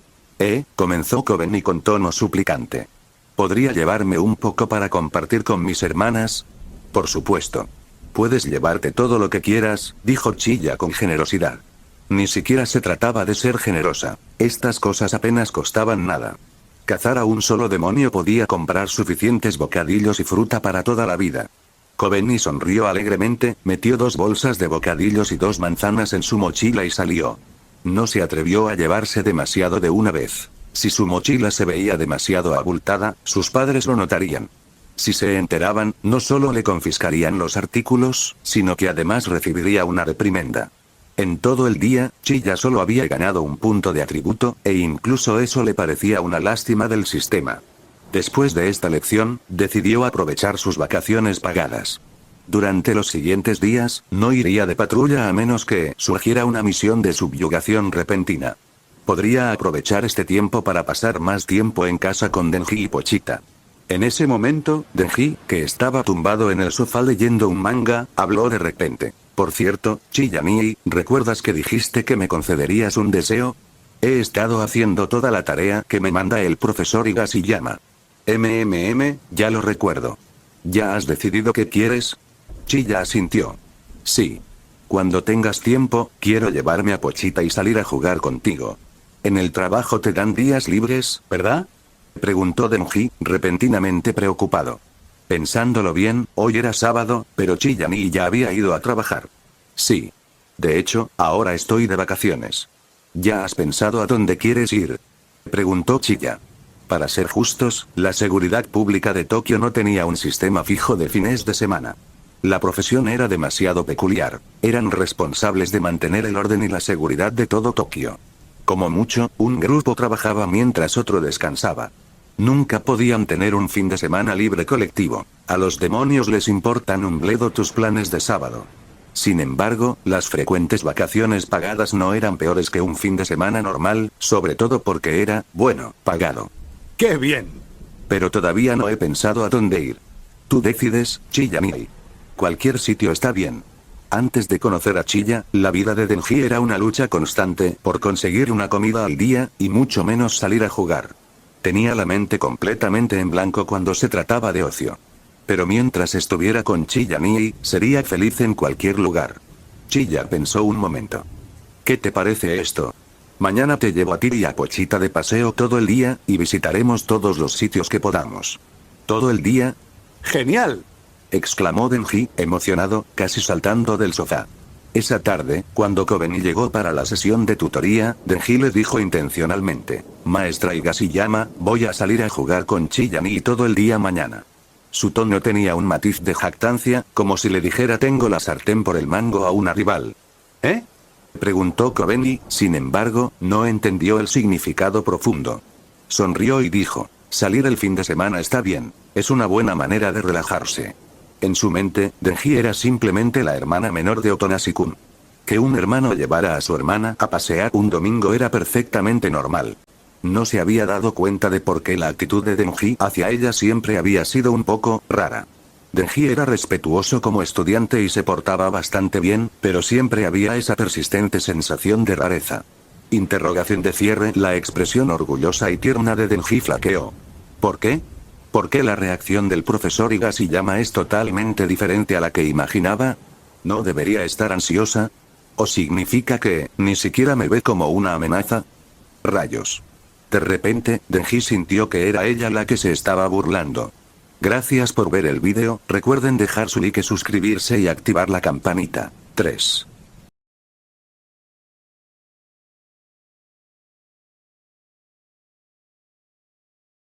Comenzó Kobeni con tono suplicante. ¿Podría llevarme un poco para compartir con mis hermanas? Por supuesto. Puedes llevarte todo lo que quieras, dijo Chilla con generosidad. Ni siquiera se trataba de ser generosa. Estas cosas apenas costaban nada. Cazar a un solo demonio podía comprar suficientes bocadillos y fruta para toda la vida. Kobeni sonrió alegremente, metió 2 bolsas de bocadillos y 2 manzanas en su mochila y salió. No se atrevió a llevarse demasiado de una vez. Si su mochila se veía demasiado abultada, sus padres lo notarían. Si se enteraban, no solo le confiscarían los artículos, sino que además recibiría una reprimenda. En todo el día, Chilla solo había ganado 1 punto de atributo, e incluso eso le parecía una lástima del sistema. Después de esta lección, decidió aprovechar sus vacaciones pagadas. Durante los siguientes días, no iría de patrulla a menos que surgiera una misión de subyugación repentina. Podría aprovechar este tiempo para pasar más tiempo en casa con Denji y Pochita. En ese momento, Denji, que estaba tumbado en el sofá leyendo un manga, habló de repente. Por cierto, Chilla-nii, ¿recuerdas que dijiste que me concederías un deseo? He estado haciendo toda la tarea que me manda el profesor Higashiyama. Ya lo recuerdo. ¿Ya has decidido qué quieres? Chilla asintió. Sí. Cuando tengas tiempo, quiero llevarme a Pochita y salir a jugar contigo. En el trabajo te dan días libres, ¿verdad? Preguntó Denji, repentinamente preocupado. Pensándolo bien, hoy era sábado, pero Chilla-nii ya había ido a trabajar. Sí. De hecho, ahora estoy de vacaciones. ¿Ya has pensado a dónde quieres ir? Preguntó Chilla. Para ser justos, la seguridad pública de Tokio no tenía un sistema fijo de fines de semana. La profesión era demasiado peculiar. Eran responsables de mantener el orden y la seguridad de todo Tokio. Como mucho, un grupo trabajaba mientras otro descansaba. Nunca podían tener un fin de semana libre colectivo. A los demonios les importan un bledo tus planes de sábado. Sin embargo, las frecuentes vacaciones pagadas no eran peores que un fin de semana normal, sobre todo porque era, bueno, pagado. ¡Qué bien! Pero todavía no he pensado a dónde ir. Tú decides, Chilla-nii. Cualquier sitio está bien. Antes de conocer a Chilla, la vida de Denji era una lucha constante por conseguir una comida al día, y mucho menos salir a jugar. Tenía la mente completamente en blanco cuando se trataba de ocio. Pero mientras estuviera con Chilla-nii, sería feliz en cualquier lugar. Chilla pensó un momento. ¿Qué te parece esto? Mañana te llevo a ti y a Pochita de paseo todo el día, y visitaremos todos los sitios que podamos. ¿Todo el día? ¡Genial! Exclamó Denji, emocionado, casi saltando del sofá. Esa tarde, cuando Kobeni llegó para la sesión de tutoría, Denji le dijo intencionalmente: Maestra Higashiyama, voy a salir a jugar con Chilla-nii todo el día mañana. Su tono tenía un matiz de jactancia, como si le dijera tengo la sartén por el mango a una rival. ¿Eh? Preguntó Kobeni, sin embargo, no entendió el significado profundo. Sonrió y dijo: salir el fin de semana está bien, es una buena manera de relajarse. En su mente, Denji era simplemente la hermana menor de Otonasi-kun. Que un hermano llevara a su hermana a pasear un domingo era perfectamente normal. No se había dado cuenta de por qué la actitud de Denji hacia ella siempre había sido un poco rara. Denji era respetuoso como estudiante y se portaba bastante bien, pero siempre había esa persistente sensación de rareza. Interrogación de cierre. La expresión orgullosa y tierna de Denji flaqueó. ¿Por qué? ¿Por qué la reacción del profesor Higashiyama es totalmente diferente a la que imaginaba? ¿No debería estar ansiosa? ¿O significa que ni siquiera me ve como una amenaza? Rayos. De repente, Denji sintió que era ella la que se estaba burlando. Gracias por ver el vídeo, recuerden dejar su like, suscribirse y activar la campanita. 3.